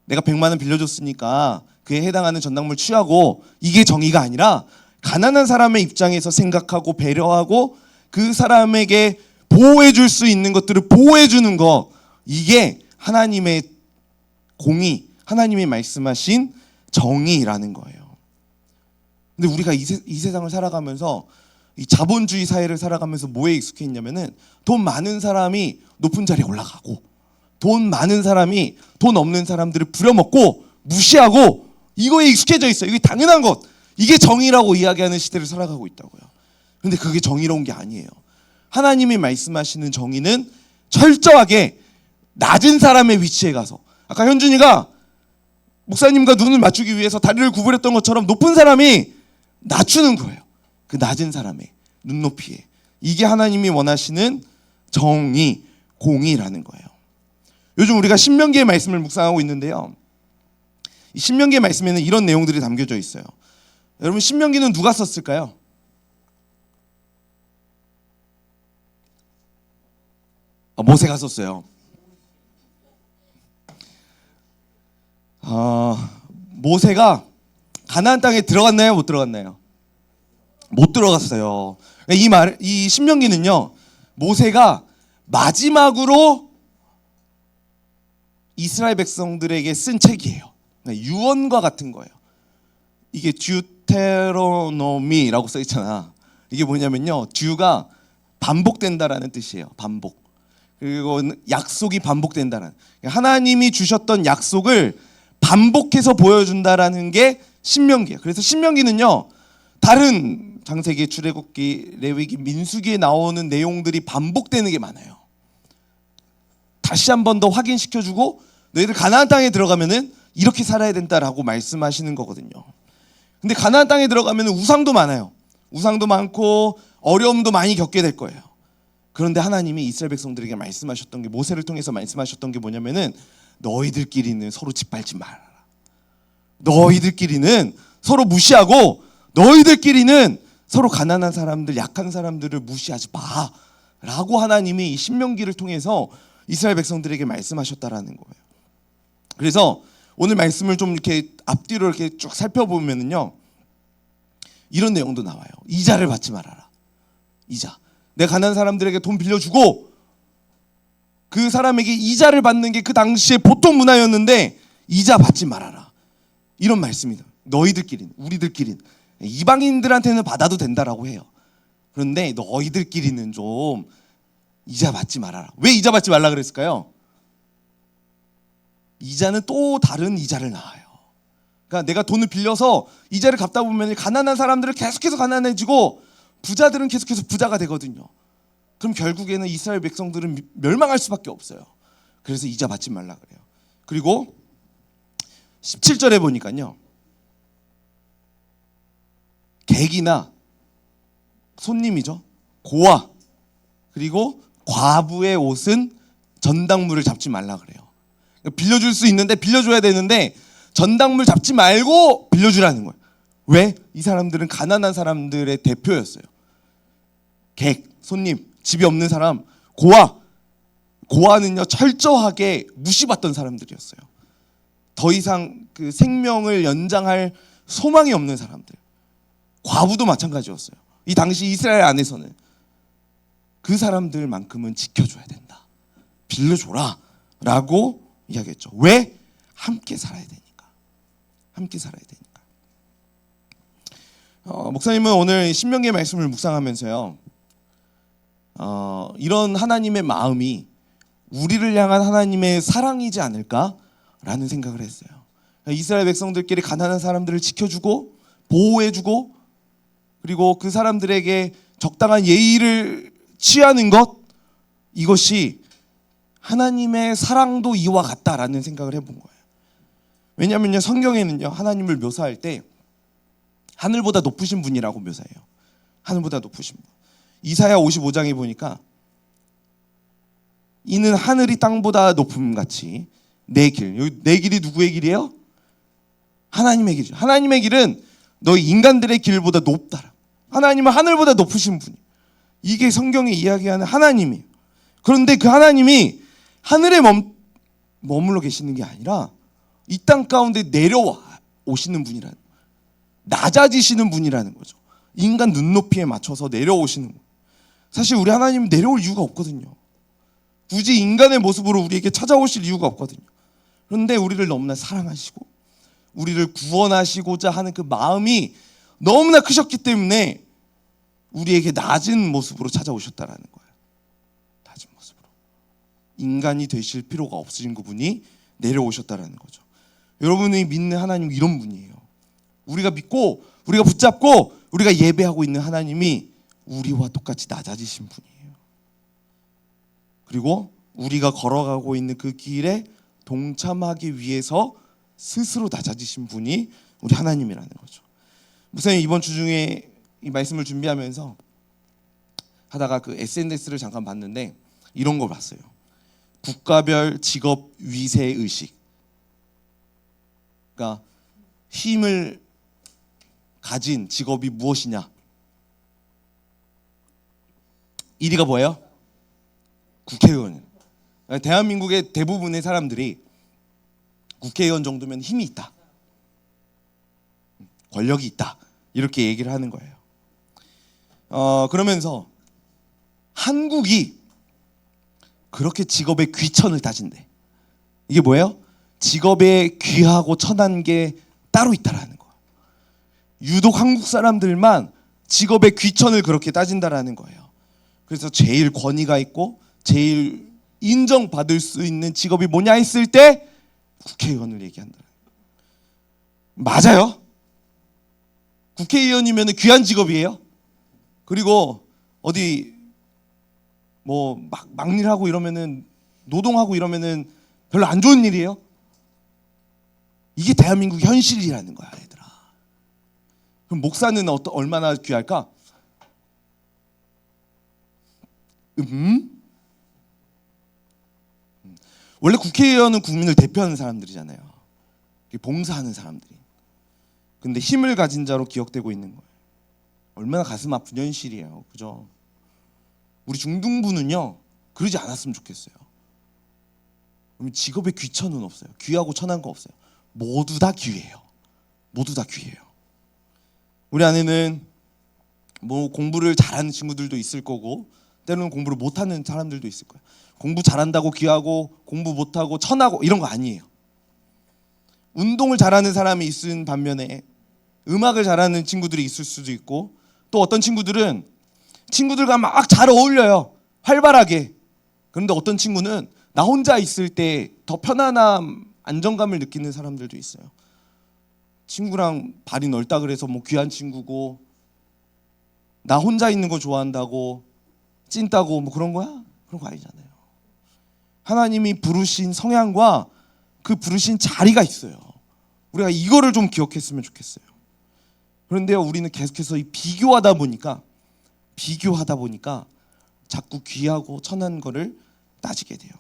내가 100만 원 빌려줬으니까 그에 해당하는 전당물 취하고 이게 정의가 아니라 가난한 사람의 입장에서 생각하고 배려하고 그 사람에게 보호해 줄 수 있는 것들을 보호해 주는 거, 이게 하나님의 공의, 하나님이 말씀하신 정의라는 거예요. 근데 우리가 이 세상을 살아가면서 이 자본주의 사회를 살아가면서 뭐에 익숙해 있냐면은 돈 많은 사람이 높은 자리에 올라가고 돈 많은 사람이 돈 없는 사람들을 부려먹고 무시하고 이거에 익숙해져 있어요. 이게 당연한 것. 이게 정의라고 이야기하는 시대를 살아가고 있다고요. 근데 그게 정의로운 게 아니에요. 하나님이 말씀하시는 정의는 철저하게 낮은 사람의 위치에 가서, 아까 현준이가 목사님과 눈을 맞추기 위해서 다리를 구부렸던 것처럼 높은 사람이 낮추는 거예요. 그 낮은 사람의 눈높이에. 이게 하나님이 원하시는 정의, 공의라는 거예요. 요즘 우리가 신명기의 말씀을 묵상하고 있는데요. 이 신명기의 말씀에는 이런 내용들이 담겨져 있어요. 여러분, 신명기는 누가 썼을까요? 모세가 썼어요. 모세가 가나안 땅에 들어갔나요? 못 들어갔나요? 못 들어갔어요. 이 신명기는요, 모세가 마지막으로 이스라엘 백성들에게 쓴 책이에요. 유언과 같은 거예요. 이게 듀테로노미라고 써 있잖아. 이게 뭐냐면요, 듀가 반복된다라는 뜻이에요. 반복. 그리고 약속이 반복된다는, 하나님이 주셨던 약속을 반복해서 보여준다라는 게 신명기예요. 그래서 신명기는요, 다른 창세기, 출애굽기, 레위기, 민수기에 나오는 내용들이 반복되는 게 많아요. 다시 한 번 더 확인시켜주고 너희들 가나안 땅에 들어가면은 이렇게 살아야 된다라고 말씀하시는 거거든요. 근데 가나안 땅에 들어가면은 우상도 많아요. 우상도 많고 어려움도 많이 겪게 될 거예요. 그런데 하나님이 이스라엘 백성들에게 말씀하셨던 게, 모세를 통해서 말씀하셨던 게 뭐냐면은 너희들끼리는 서로 짓밟지 말아라. 너희들끼리는 서로 무시하고 너희들끼리는 서로 가난한 사람들, 약한 사람들을 무시하지 마 라고 하나님이 이 신명기를 통해서 이스라엘 백성들에게 말씀하셨다라는 거예요. 그래서 오늘 말씀을 좀 이렇게 앞뒤로 이렇게 쭉 살펴보면은요, 이런 내용도 나와요. 이자를 받지 말아라. 이자. 내가 가난한 사람들에게 돈 빌려주고 그 사람에게 이자를 받는 게 그 당시에 보통 문화였는데 이자 받지 말아라. 이런 말씀이다. 너희들끼리는, 우리들끼리는, 이방인들한테는 받아도 된다라고 해요. 그런데 너희들끼리는 좀 이자 받지 말아라. 왜 이자 받지 말라 그랬을까요? 이자는 또 다른 이자를 낳아요. 그러니까 내가 돈을 빌려서 이자를 갚다 보면 가난한 사람들은 계속해서 가난해지고 부자들은 계속해서 부자가 되거든요. 그럼 결국에는 이스라엘 백성들은 멸망할 수밖에 없어요. 그래서 이자 받지 말라 그래요. 그리고 17절에 보니까요, 객이나 손님이죠, 고아 그리고 과부의 옷은 전당물을 잡지 말라 그래요. 빌려줄 수 있는데 빌려줘야 되는데 전당물 잡지 말고 빌려주라는 거예요. 왜? 이 사람들은 가난한 사람들의 대표였어요. 객, 손님, 집이 없는 사람, 고아는요 철저하게 무시받던 사람들이었어요. 더 이상 그 생명을 연장할 소망이 없는 사람들. 과부도 마찬가지였어요. 이 당시 이스라엘 안에서는 그 사람들만큼은 지켜줘야 된다. 빌려줘라 라고 이야기했죠. 왜? 함께 살아야 되니까. 함께 살아야 되니까. 목사님은 오늘 신명기의 말씀을 묵상하면서요, 이런 하나님의 마음이 우리를 향한 하나님의 사랑이지 않을까라는 생각을 했어요. 이스라엘 백성들끼리 가난한 사람들을 지켜주고 보호해주고 그리고 그 사람들에게 적당한 예의를 취하는 것, 이것이 하나님의 사랑도 이와 같다라는 생각을 해본 거예요. 왜냐하면요, 성경에는요 하나님을 묘사할 때 하늘보다 높으신 분이라고 묘사해요. 하늘보다 높으신 분. 이사야 55장에 보니까 이는 하늘이 땅보다 높음 같이 내 길, 내 길이 누구의 길이에요? 하나님의 길이죠. 하나님의 길은 너희 인간들의 길보다 높다. 하나님은 하늘보다 높으신 분이에요. 이게 성경이 이야기하는 하나님이에요. 그런데 그 하나님이 하늘에 머물러 계시는 게 아니라 이 땅 가운데 내려와 오시는 분이라는, 낮아지시는 분이라는 거죠. 인간 눈높이에 맞춰서 내려오시는 거예요. 사실 우리 하나님은 내려올 이유가 없거든요. 굳이 인간의 모습으로 우리에게 찾아오실 이유가 없거든요. 그런데 우리를 너무나 사랑하시고 우리를 구원하시고자 하는 그 마음이 너무나 크셨기 때문에 우리에게 낮은 모습으로 찾아오셨다라는 거예요. 낮은 모습으로. 인간이 되실 필요가 없으신 그분이 내려오셨다라는 거죠. 여러분이 믿는 하나님은 이런 분이에요. 우리가 믿고 우리가 붙잡고 우리가 예배하고 있는 하나님이 우리와 똑같이 낮아지신 분이에요. 그리고 우리가 걸어가고 있는 그 길에 동참하기 위해서 스스로 낮아지신 분이 우리 하나님이라는 거죠. 목사님 이번 주 중에 이 말씀을 준비하면서 하다가 그 SNS를 잠깐 봤는데 이런 걸 봤어요. 국가별 직업 위세 의식. 그러니까 힘을 가진 직업이 무엇이냐? 1위가 뭐예요? 국회의원이에요. 대한민국의 대부분의 사람들이 국회의원 정도면 힘이 있다, 권력이 있다, 이렇게 얘기를 하는 거예요. 그러면서 한국이 그렇게 직업의 귀천을 따진대. 이게 뭐예요? 직업에 귀하고 천한 게 따로 있다라는 거예요. 유독 한국 사람들만 직업의 귀천을 그렇게 따진다라는 거예요. 그래서 제일 권위가 있고 제일 인정받을 수 있는 직업이 뭐냐 했을 때 국회의원을 얘기한다. 맞아요. 국회의원이면 귀한 직업이에요. 그리고 어디 뭐 막일하고 이러면은, 노동하고 이러면은 별로 안 좋은 일이에요. 이게 대한민국 현실이라는 거야, 얘들아. 그럼 목사는 얼마나 귀할까? 원래 국회의원은 국민을 대표하는 사람들이잖아요. 봉사하는 사람들이. 근데 힘을 가진 자로 기억되고 있는 거예요. 얼마나 가슴 아픈 현실이에요. 그죠? 우리 중등부는요 그러지 않았으면 좋겠어요. 직업에 귀천은 없어요. 귀하고 천한 거 없어요. 모두 다 귀해요. 모두 다 귀해요. 우리 안에는 뭐 공부를 잘하는 친구들도 있을 거고 때로는 공부를 못하는 사람들도 있을 거예요. 공부 잘한다고 귀하고 공부 못하고 천하고 이런 거 아니에요. 운동을 잘하는 사람이 있은 반면에 음악을 잘하는 친구들이 있을 수도 있고, 또 어떤 친구들은 친구들과 막 잘 어울려요. 활발하게. 그런데 어떤 친구는 나 혼자 있을 때 더 편안함, 안정감을 느끼는 사람들도 있어요. 친구랑 발이 넓다 그래서 뭐 귀한 친구고, 나 혼자 있는 거 좋아한다고 찐따고 뭐 그런 거야? 그런 거 아니잖아요. 하나님이 부르신 성향과 그 부르신 자리가 있어요. 우리가 이거를 좀 기억했으면 좋겠어요. 그런데요, 우리는 계속해서 비교하다 보니까 자꾸 귀하고 천한 거를 따지게 돼요.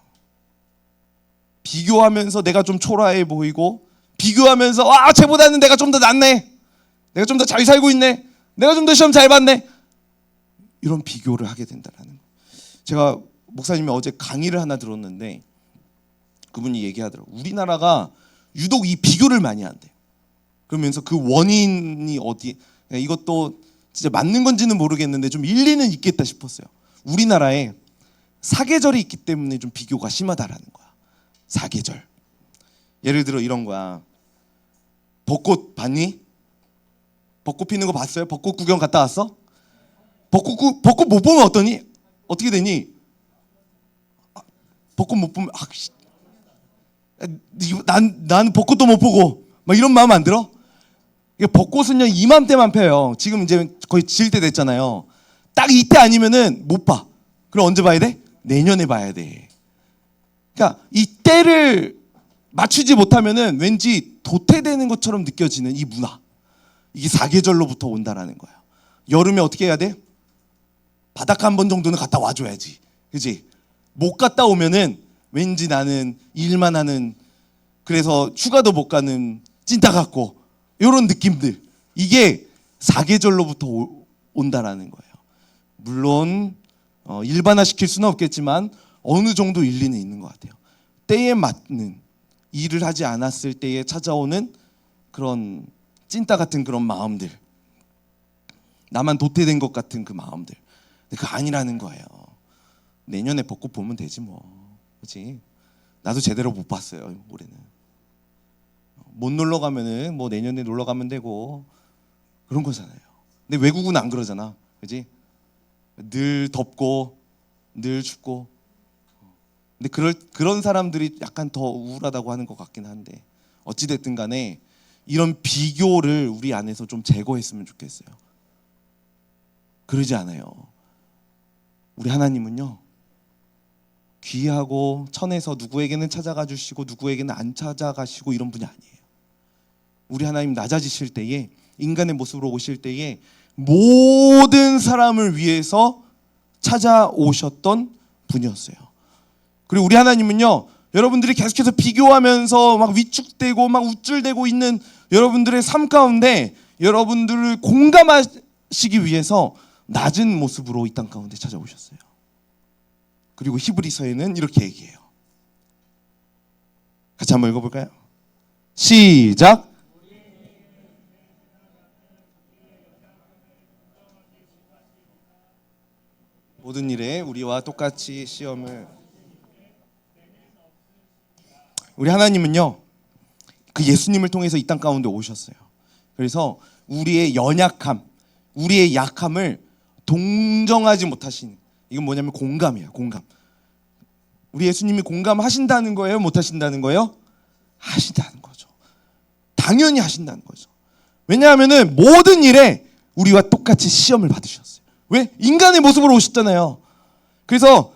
비교하면서 내가 좀 초라해 보이고, 비교하면서 쟤보다는 내가 좀 더 낫네, 내가 좀 더 잘 살고 있네, 내가 좀 더 시험 잘 봤네, 이런 비교를 하게 된다라는 거. 제가 목사님이 어제 강의를 하나 들었는데 그분이 얘기하더라고요. 우리나라가 유독 이 비교를 많이 한대요. 그러면서 그 원인이 어디, 이것도 진짜 맞는 건지는 모르겠는데 좀 일리는 있겠다 싶었어요. 우리나라에 사계절이 있기 때문에 좀 비교가 심하다라는 거야. 사계절. 예를 들어 이런 거야. 벚꽃 봤니? 벚꽃 피는 거 봤어요? 벚꽃 구경 갔다 왔어? 벚꽃 못 보면 어떠니? 어떻게 되니? 벚꽃 못 보면 난 벚꽃도 못 보고 막 이런 마음 안 들어? 벚꽃은요 이맘때만 펴요. 지금 이제 거의 질 때 됐잖아요. 딱 이때 아니면은 못 봐. 그럼 언제 봐야 돼? 내년에 봐야 돼. 그러니까 이 때를 맞추지 못하면은 왠지 도태되는 것처럼 느껴지는 이 문화. 이게 사계절로부터 온다라는 거야. 여름에 어떻게 해야 돼? 바닷가 한 번 정도는 갔다 와줘야지. 그지? 못 갔다 오면은 왠지 나는 일만 하는, 그래서 휴가도 못 가는 찐따 같고, 이런 느낌들. 이게 사계절로부터 온다라는 거예요. 물론 일반화시킬 수는 없겠지만 어느 정도 일리는 있는 것 같아요. 때에 맞는, 일을 하지 않았을 때에 찾아오는 그런 찐따 같은 그런 마음들, 나만 도태된 것 같은 그 마음들. 근데 그거 아니라는 거예요. 내년에 벚꽃 보면 되지 뭐. 그렇지? 나도 제대로 못 봤어요 올해는. 못 놀러 가면은 뭐 내년에 놀러 가면 되고 그런 거잖아요. 근데 외국은 안 그러잖아. 그렇지? 늘 덥고 늘 춥고. 근데 그런 사람들이 약간 더 우울하다고 하는 것 같긴 한데, 어찌 됐든 간에 이런 비교를 우리 안에서 좀 제거했으면 좋겠어요. 그러지 않아요. 우리 하나님은요, 귀하고 천에서 누구에게는 찾아가 주시고 누구에게는 안 찾아가시고 이런 분이 아니에요. 우리 하나님 낮아지실 때에, 인간의 모습으로 오실 때에 모든 사람을 위해서 찾아오셨던 분이었어요. 그리고 우리 하나님은요, 여러분들이 계속해서 비교하면서 막 위축되고 막 우쭐대고 있는 여러분들의 삶 가운데 여러분들을 공감하시기 위해서 낮은 모습으로 이 땅 가운데 찾아오셨어요. 그리고 히브리서에는 이렇게 얘기해요. 같이 한번 읽어볼까요? 시작. 모든 일에 우리와 똑같이 시험을. 우리 하나님은요, 그 예수님을 통해서 이 땅 가운데 오셨어요. 그래서 우리의 연약함, 우리의 약함을 동정하지 못하시는, 이건 뭐냐면 공감이에요. 공감. 우리 예수님이 공감하신다는 거예요? 못하신다는 거예요? 하신다는 거죠. 당연히 하신다는 거죠. 왜냐하면 모든 일에 우리와 똑같이 시험을 받으셨어요. 왜? 인간의 모습으로 오셨잖아요. 그래서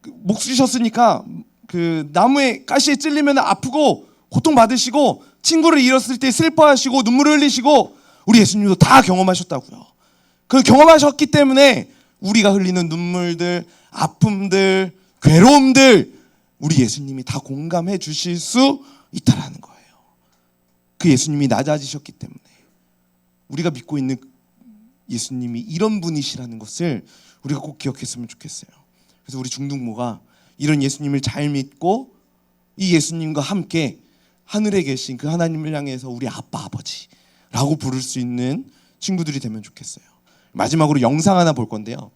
목 쓰셨으니까 그 나무에 가시에 찔리면 아프고 고통받으시고, 친구를 잃었을 때 슬퍼하시고 눈물을 흘리시고, 우리 예수님도 다 경험하셨다고요. 그 경험하셨기 때문에 우리가 흘리는 눈물들, 아픔들, 괴로움들, 우리 예수님이 다 공감해 주실 수 있다라는 거예요. 그 예수님이 낮아지셨기 때문에 우리가 믿고 있는 예수님이 이런 분이시라는 것을 우리가 꼭 기억했으면 좋겠어요. 그래서 우리 중등모가 이런 예수님을 잘 믿고 이 예수님과 함께 하늘에 계신 그 하나님을 향해서 우리 아빠, 아버지라고 부를 수 있는 친구들이 되면 좋겠어요. 마지막으로 영상 하나 볼 건데요.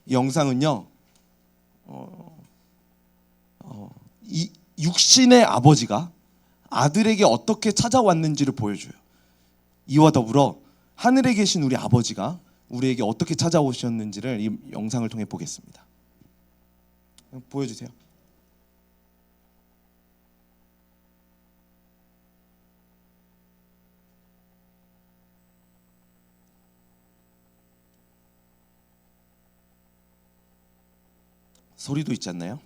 이 영상은요, 이 육신의 아버지가 아들에게 어떻게 찾아왔는지를 보여줘요. 이와 더불어 하늘에 계신 우리 아버지가 우리에게 어떻게 찾아오셨는지를 이 영상을 통해 보겠습니다. 보여주세요. 소리도 있지 않나요?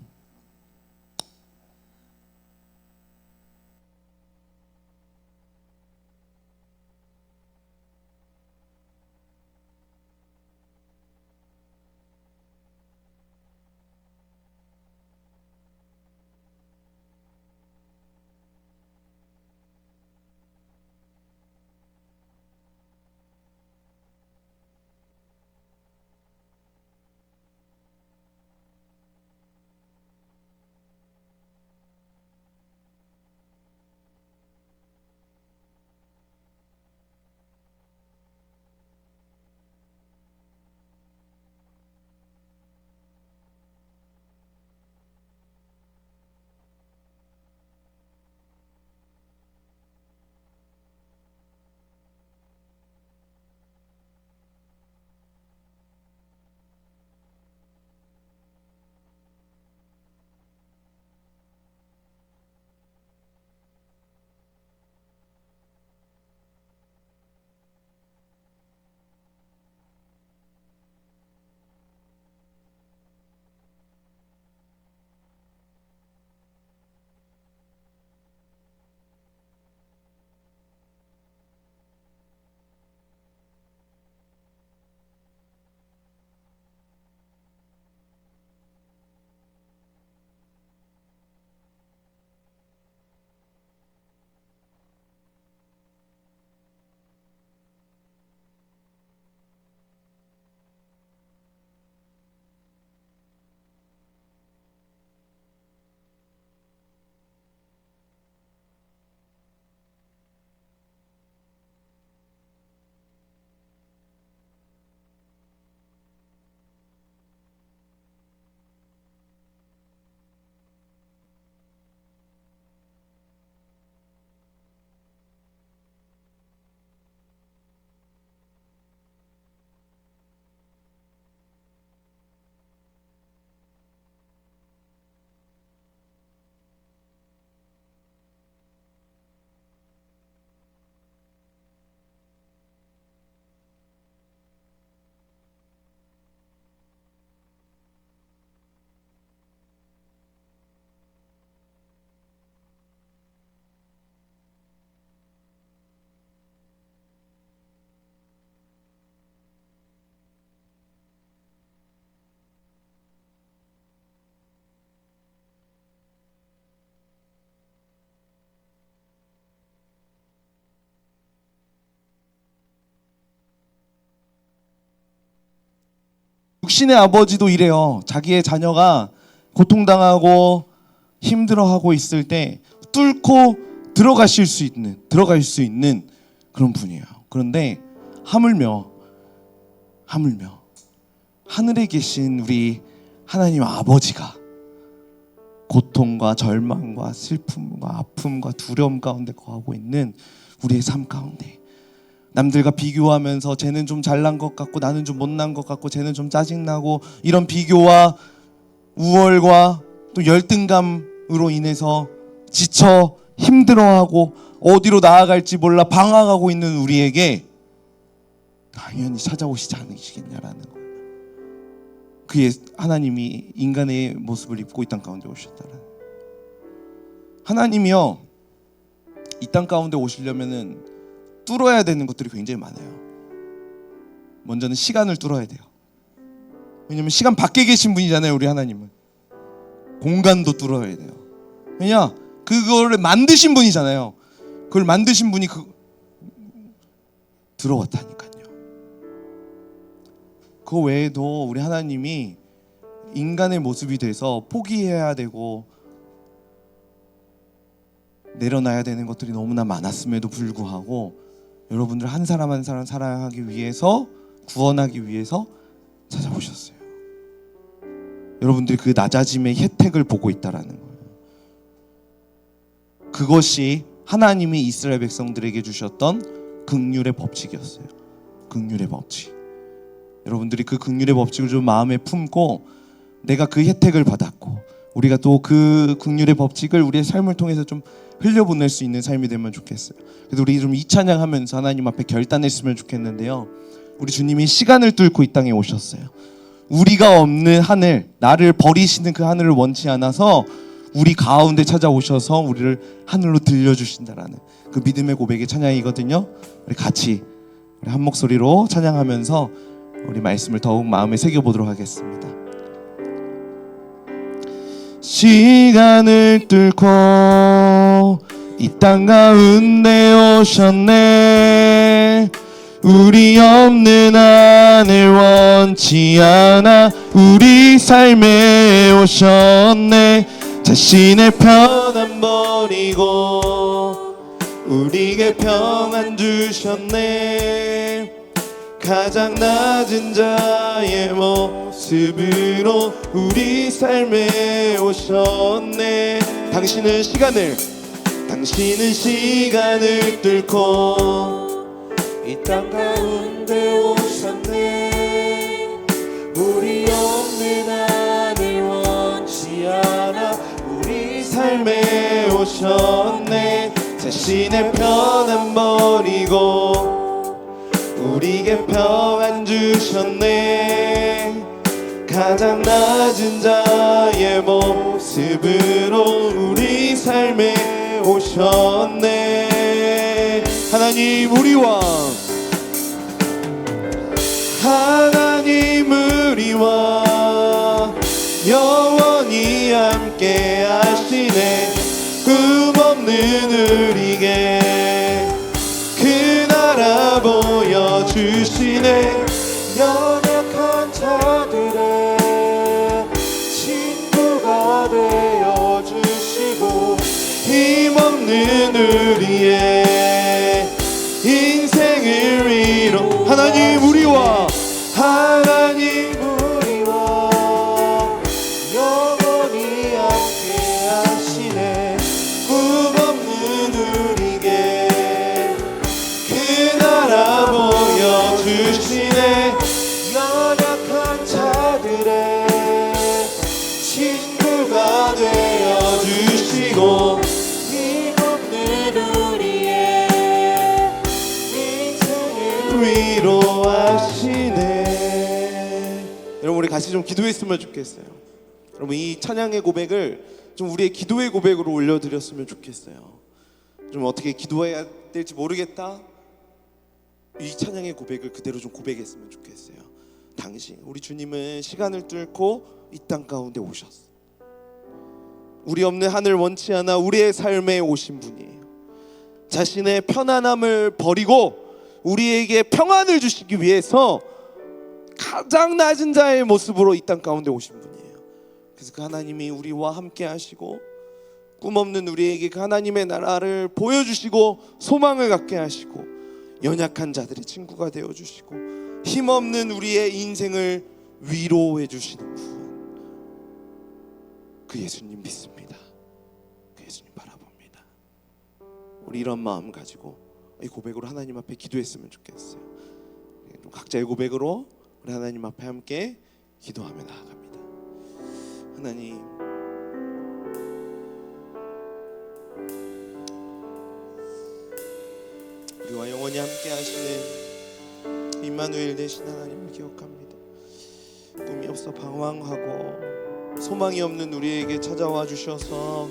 육신의 아버지도 이래요. 자기의 자녀가 고통당하고 힘들어하고 있을 때 뚫고 들어갈 수 있는 그런 분이에요. 그런데 하물며 하늘에 계신 우리 하나님 아버지가 고통과 절망과 슬픔과 아픔과 두려움 가운데 거하고 있는 우리의 삶 가운데 남들과 비교하면서 쟤는 좀 잘난 것 같고 나는 좀 못난 것 같고 쟤는 좀 짜증나고 이런 비교와 우월과 또 열등감으로 인해서 지쳐 힘들어하고 어디로 나아갈지 몰라 방황하고 있는 우리에게 당연히 찾아오시지 않으시겠냐라는 거예요. 그의 하나님이 인간의 모습을 입고 이 땅 가운데 오셨다는. 하나님이요, 이 땅 가운데 오시려면은 뚫어야 되는 것들이 굉장히 많아요. 먼저는 시간을 뚫어야 돼요. 왜냐면 시간 밖에 계신 분이잖아요. 우리 하나님은 공간도 뚫어야 돼요. 왜냐, 그거를 만드신 분이잖아요. 그걸 만드신 분이 들어왔다니까요. 그 외에도 우리 하나님이 인간의 모습이 돼서 포기해야 되고 내려놔야 되는 것들이 너무나 많았음에도 불구하고 여러분들 한 사람 한 사람 사랑하기 위해서, 구원하기 위해서 찾아오셨어요. 여러분들이 그 낮아짐의 혜택을 보고 있다라는 거예요. 그것이 하나님이 이스라엘 백성들에게 주셨던 긍휼의 법칙이었어요. 긍휼의 법칙. 여러분들이 그 긍휼의 법칙을 좀 마음에 품고 내가 그 혜택을 받았고 우리가 또 그 긍휼의 법칙을 우리의 삶을 통해서 좀 흘려보낼 수 있는 삶이 되면 좋겠어요. 그래서 우리 좀 이 찬양하면서 하나님 앞에 결단했으면 좋겠는데요. 우리 주님이 시간을 뚫고 이 땅에 오셨어요. 우리가 없는 하늘, 나를 버리시는 그 하늘을 원치 않아서 우리 가운데 찾아오셔서 우리를 하늘로 들려주신다라는 그 믿음의 고백의 찬양이거든요. 우리 같이 우리 한 목소리로 찬양하면서 우리 말씀을 더욱 마음에 새겨보도록 하겠습니다. 시간을 뚫고 이 땅 가운데 오셨네. 우리 없는 하늘 원치 않아 우리 삶에 오셨네. 자신의 편안 버리고 우리에게 평안 주셨네. 가장 낮은 자의 모습으로 우리 삶에 오셨네. 당신은 시간을 뚫고 이 땅 가운데 오셨네. 우리 없는 하늘 원치 않아 우리 삶에 오셨네. 자신의 편안 버리고 우리에게 평안 주셨네. 가장 낮은 자의 모습으로 우리 삶에 오셨네. 하나님 우리와 영원히 함께 하시네. 꿈없는 우리에게 그 나라 보여주시네. 연약한 자들의 친구가 되어주시고 힘없는 우리의 인생을 위로 하나님 우리와 영원히 함께 하시네. 꿈없는 우리에게 그 나라 보여주시네. 연약한 자들의 친구가 되어주시고 힘없는 우리의 인생을 위로하시네. 여러분 우리 같이 좀 기도했으면 좋겠어요. 여러분 이 찬양의 고백을 좀 우리의 기도의 고백으로 올려드렸으면 좋겠어요. 좀 어떻게 기도해야 될지 모르겠다. 이 찬양의 고백을 그대로 좀 고백했으면 좋겠어요. 당신 우리 주님은 시간을 뚫고 이 땅 가운데 오셨어. 우리 없는 하늘 원치 않아 우리의 삶에 오신 분이에요. 자신의 편안함을 버리고 우리에게 평안을 주시기 위해서 가장 낮은 자의 모습으로 이 땅 가운데 오신 분이에요. 그래서 그 하나님이 우리와 함께 하시고 꿈없는 우리에게 그 하나님의 나라를 보여주시고 소망을 갖게 하시고 연약한 자들의 친구가 되어주시고 힘없는 우리의 인생을 위로해 주시는 분, 그 예수님 믿습니다. 그 예수님 바라봅니다. 우리 이런 마음 가지고 이 고백으로 하나님 앞에 기도했으면 좋겠어요. 각자의 고백으로 우리 하나님 앞에 함께 기도하며 나아갑니다. 하나님, 우리와 영원히 함께 하시는 임마누엘 되신 하나님을 기억합니다. 꿈이 없어 방황하고 소망이 없는 우리에게 찾아와 주셔서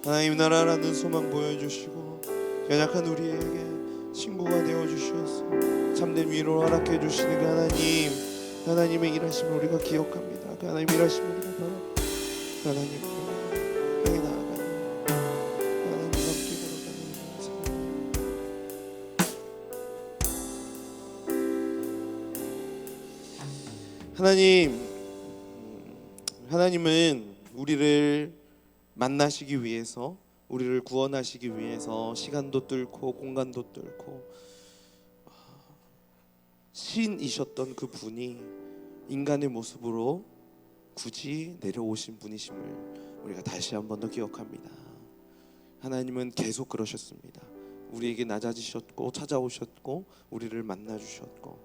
하나님 나라라는 소망 보여주시고 연약한 우리에게 친구가 되어주셔서 참된 위로를 허락해 주시는 그 하나님, 하나님의 일하심을 우리가 기억합니다. 그 하나님 일하심을 우리가 바랍니다. 그 하나님 향해 나아가는 하나님 함께 걸어가는 하나님은 우리를 만나시기 위해서, 우리를 구원하시기 위해서 시간도 뚫고 공간도 뚫고 신이셨던 그 분이 인간의 모습으로 굳이 내려오신 분이심을 우리가 다시 한 번 더 기억합니다. 하나님은 계속 그러셨습니다. 우리에게 낮아지셨고 찾아오셨고 우리를 만나주셨고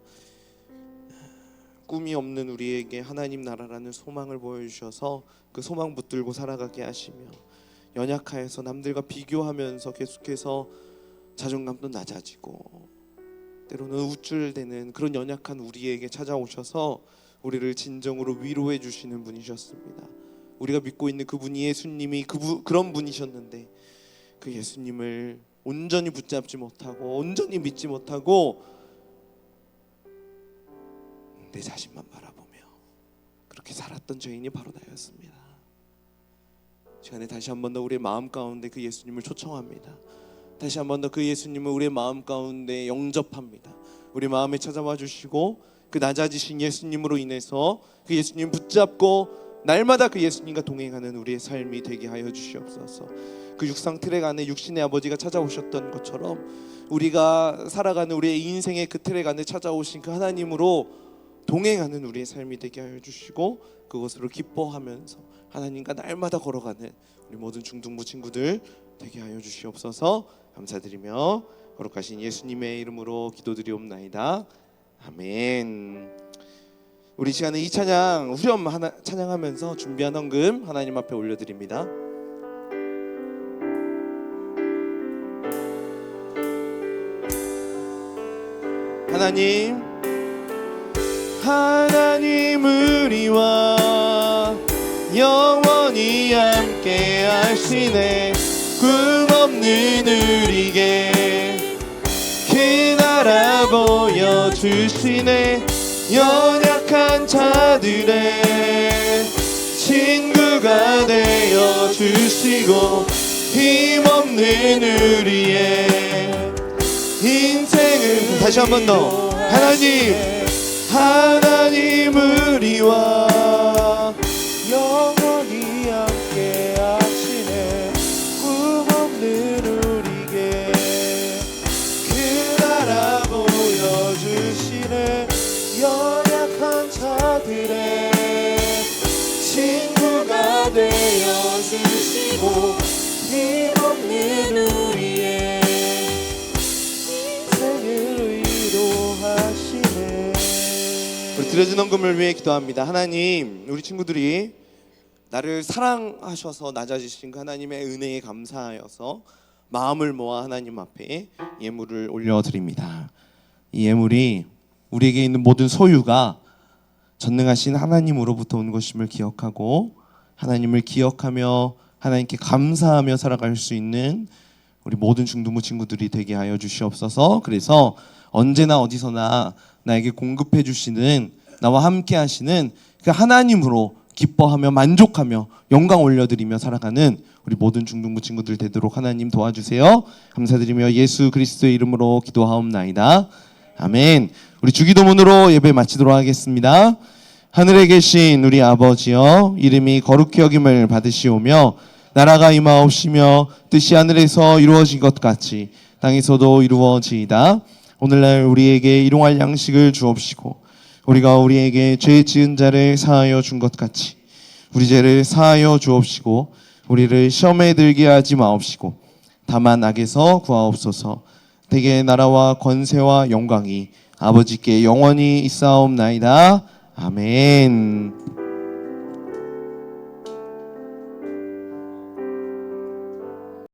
꿈이 없는 우리에게 하나님 나라라는 소망을 보여주셔서 그 소망 붙들고 살아가게 하시며 연약하여서 남들과 비교하면서 계속해서 자존감도 낮아지고 때로는 우쭐대는 그런 연약한 우리에게 찾아오셔서 우리를 진정으로 위로해 주시는 분이셨습니다. 우리가 믿고 있는 그분이 예수님이 그런 분이셨는데 그 예수님을 온전히 붙잡지 못하고 온전히 믿지 못하고 내 자신만 바라보며 그렇게 살았던 죄인이 바로 나였습니다. 시간에 다시 한 번 더 우리의 마음 가운데 그 예수님을 초청합니다. 다시 한 번 더 그 예수님을 우리의 마음 가운데 영접합니다. 우리 마음에 찾아와 주시고 그 낮아지신 예수님으로 인해서 그 예수님 붙잡고 날마다 그 예수님과 동행하는 우리의 삶이 되게 하여 주시옵소서. 그 육상 트랙 안에 육신의 아버지가 찾아오셨던 것처럼 우리가 살아가는 우리의 인생의 그 트랙 안에 찾아오신 그 하나님으로 동행하는 우리의 삶이 되게 하여 주시고 그것으로 기뻐하면서 하나님과 날마다 걸어가는 우리 모든 중등부 친구들 되게 하여 주시옵소서. 감사드리며 거룩하신 예수님의 이름으로 기도드리옵나이다. 아멘. 우리 시간에 이 찬양 후렴 하나 찬양하면서 준비한 헌금 하나님 앞에 올려드립니다. 하나님 우리와 영원히 함께 하시네. 꿈없는 우리에게 그 나라 보여주시네. 연약한 자들의 친구가 되어주시고 힘없는 우리의 인생을 다시 한 번 더 하나님 우리와 영원히 함께 하시네. 꿈없는 우리에게 그 나라 보여주시네. 연약한 자들의 친구가 되어주시고 힘없는 우리의 인생을 위로하시네. 우리 드려진 헌금을 위해 기도합니다. 하나님, 우리 친구들이 나를 사랑하셔서 낮아지신 그 하나님의 은혜에 감사하여서 마음을 모아 하나님 앞에 예물을 올려드립니다. 이 예물이 우리에게 있는 모든 소유가 전능하신 하나님으로부터 온 것임을 기억하고 하나님을 기억하며 하나님께 감사하며 살아갈 수 있는 우리 모든 중등부 친구들이 되게 하여 주시옵소서. 그래서 언제나 어디서나 나에게 공급해 주시는, 나와 함께 하시는 그 하나님으로 기뻐하며 만족하며 영광 올려드리며 살아가는 우리 모든 중등부 친구들 되도록 하나님 도와주세요. 감사드리며 예수 그리스도의 이름으로 기도하옵나이다. 아멘. 우리 주기도문으로 예배 마치도록 하겠습니다. 하늘에 계신 우리 아버지여, 이름이 거룩히 여김을 받으시오며 나라가 임하옵시며 뜻이 하늘에서 이루어진 것 같이 땅에서도 이루어지이다. 오늘날 우리에게 일용할 양식을 주옵시고 우리가 우리에게 죄 지은 자를 사하여 준 것 같이 우리 죄를 사하여 주옵시고 우리를 시험에 들게 하지 마옵시고 다만 악에서 구하옵소서. 대개 나라와 권세와 영광이 아버지께 영원히 있사옵나이다. 아멘.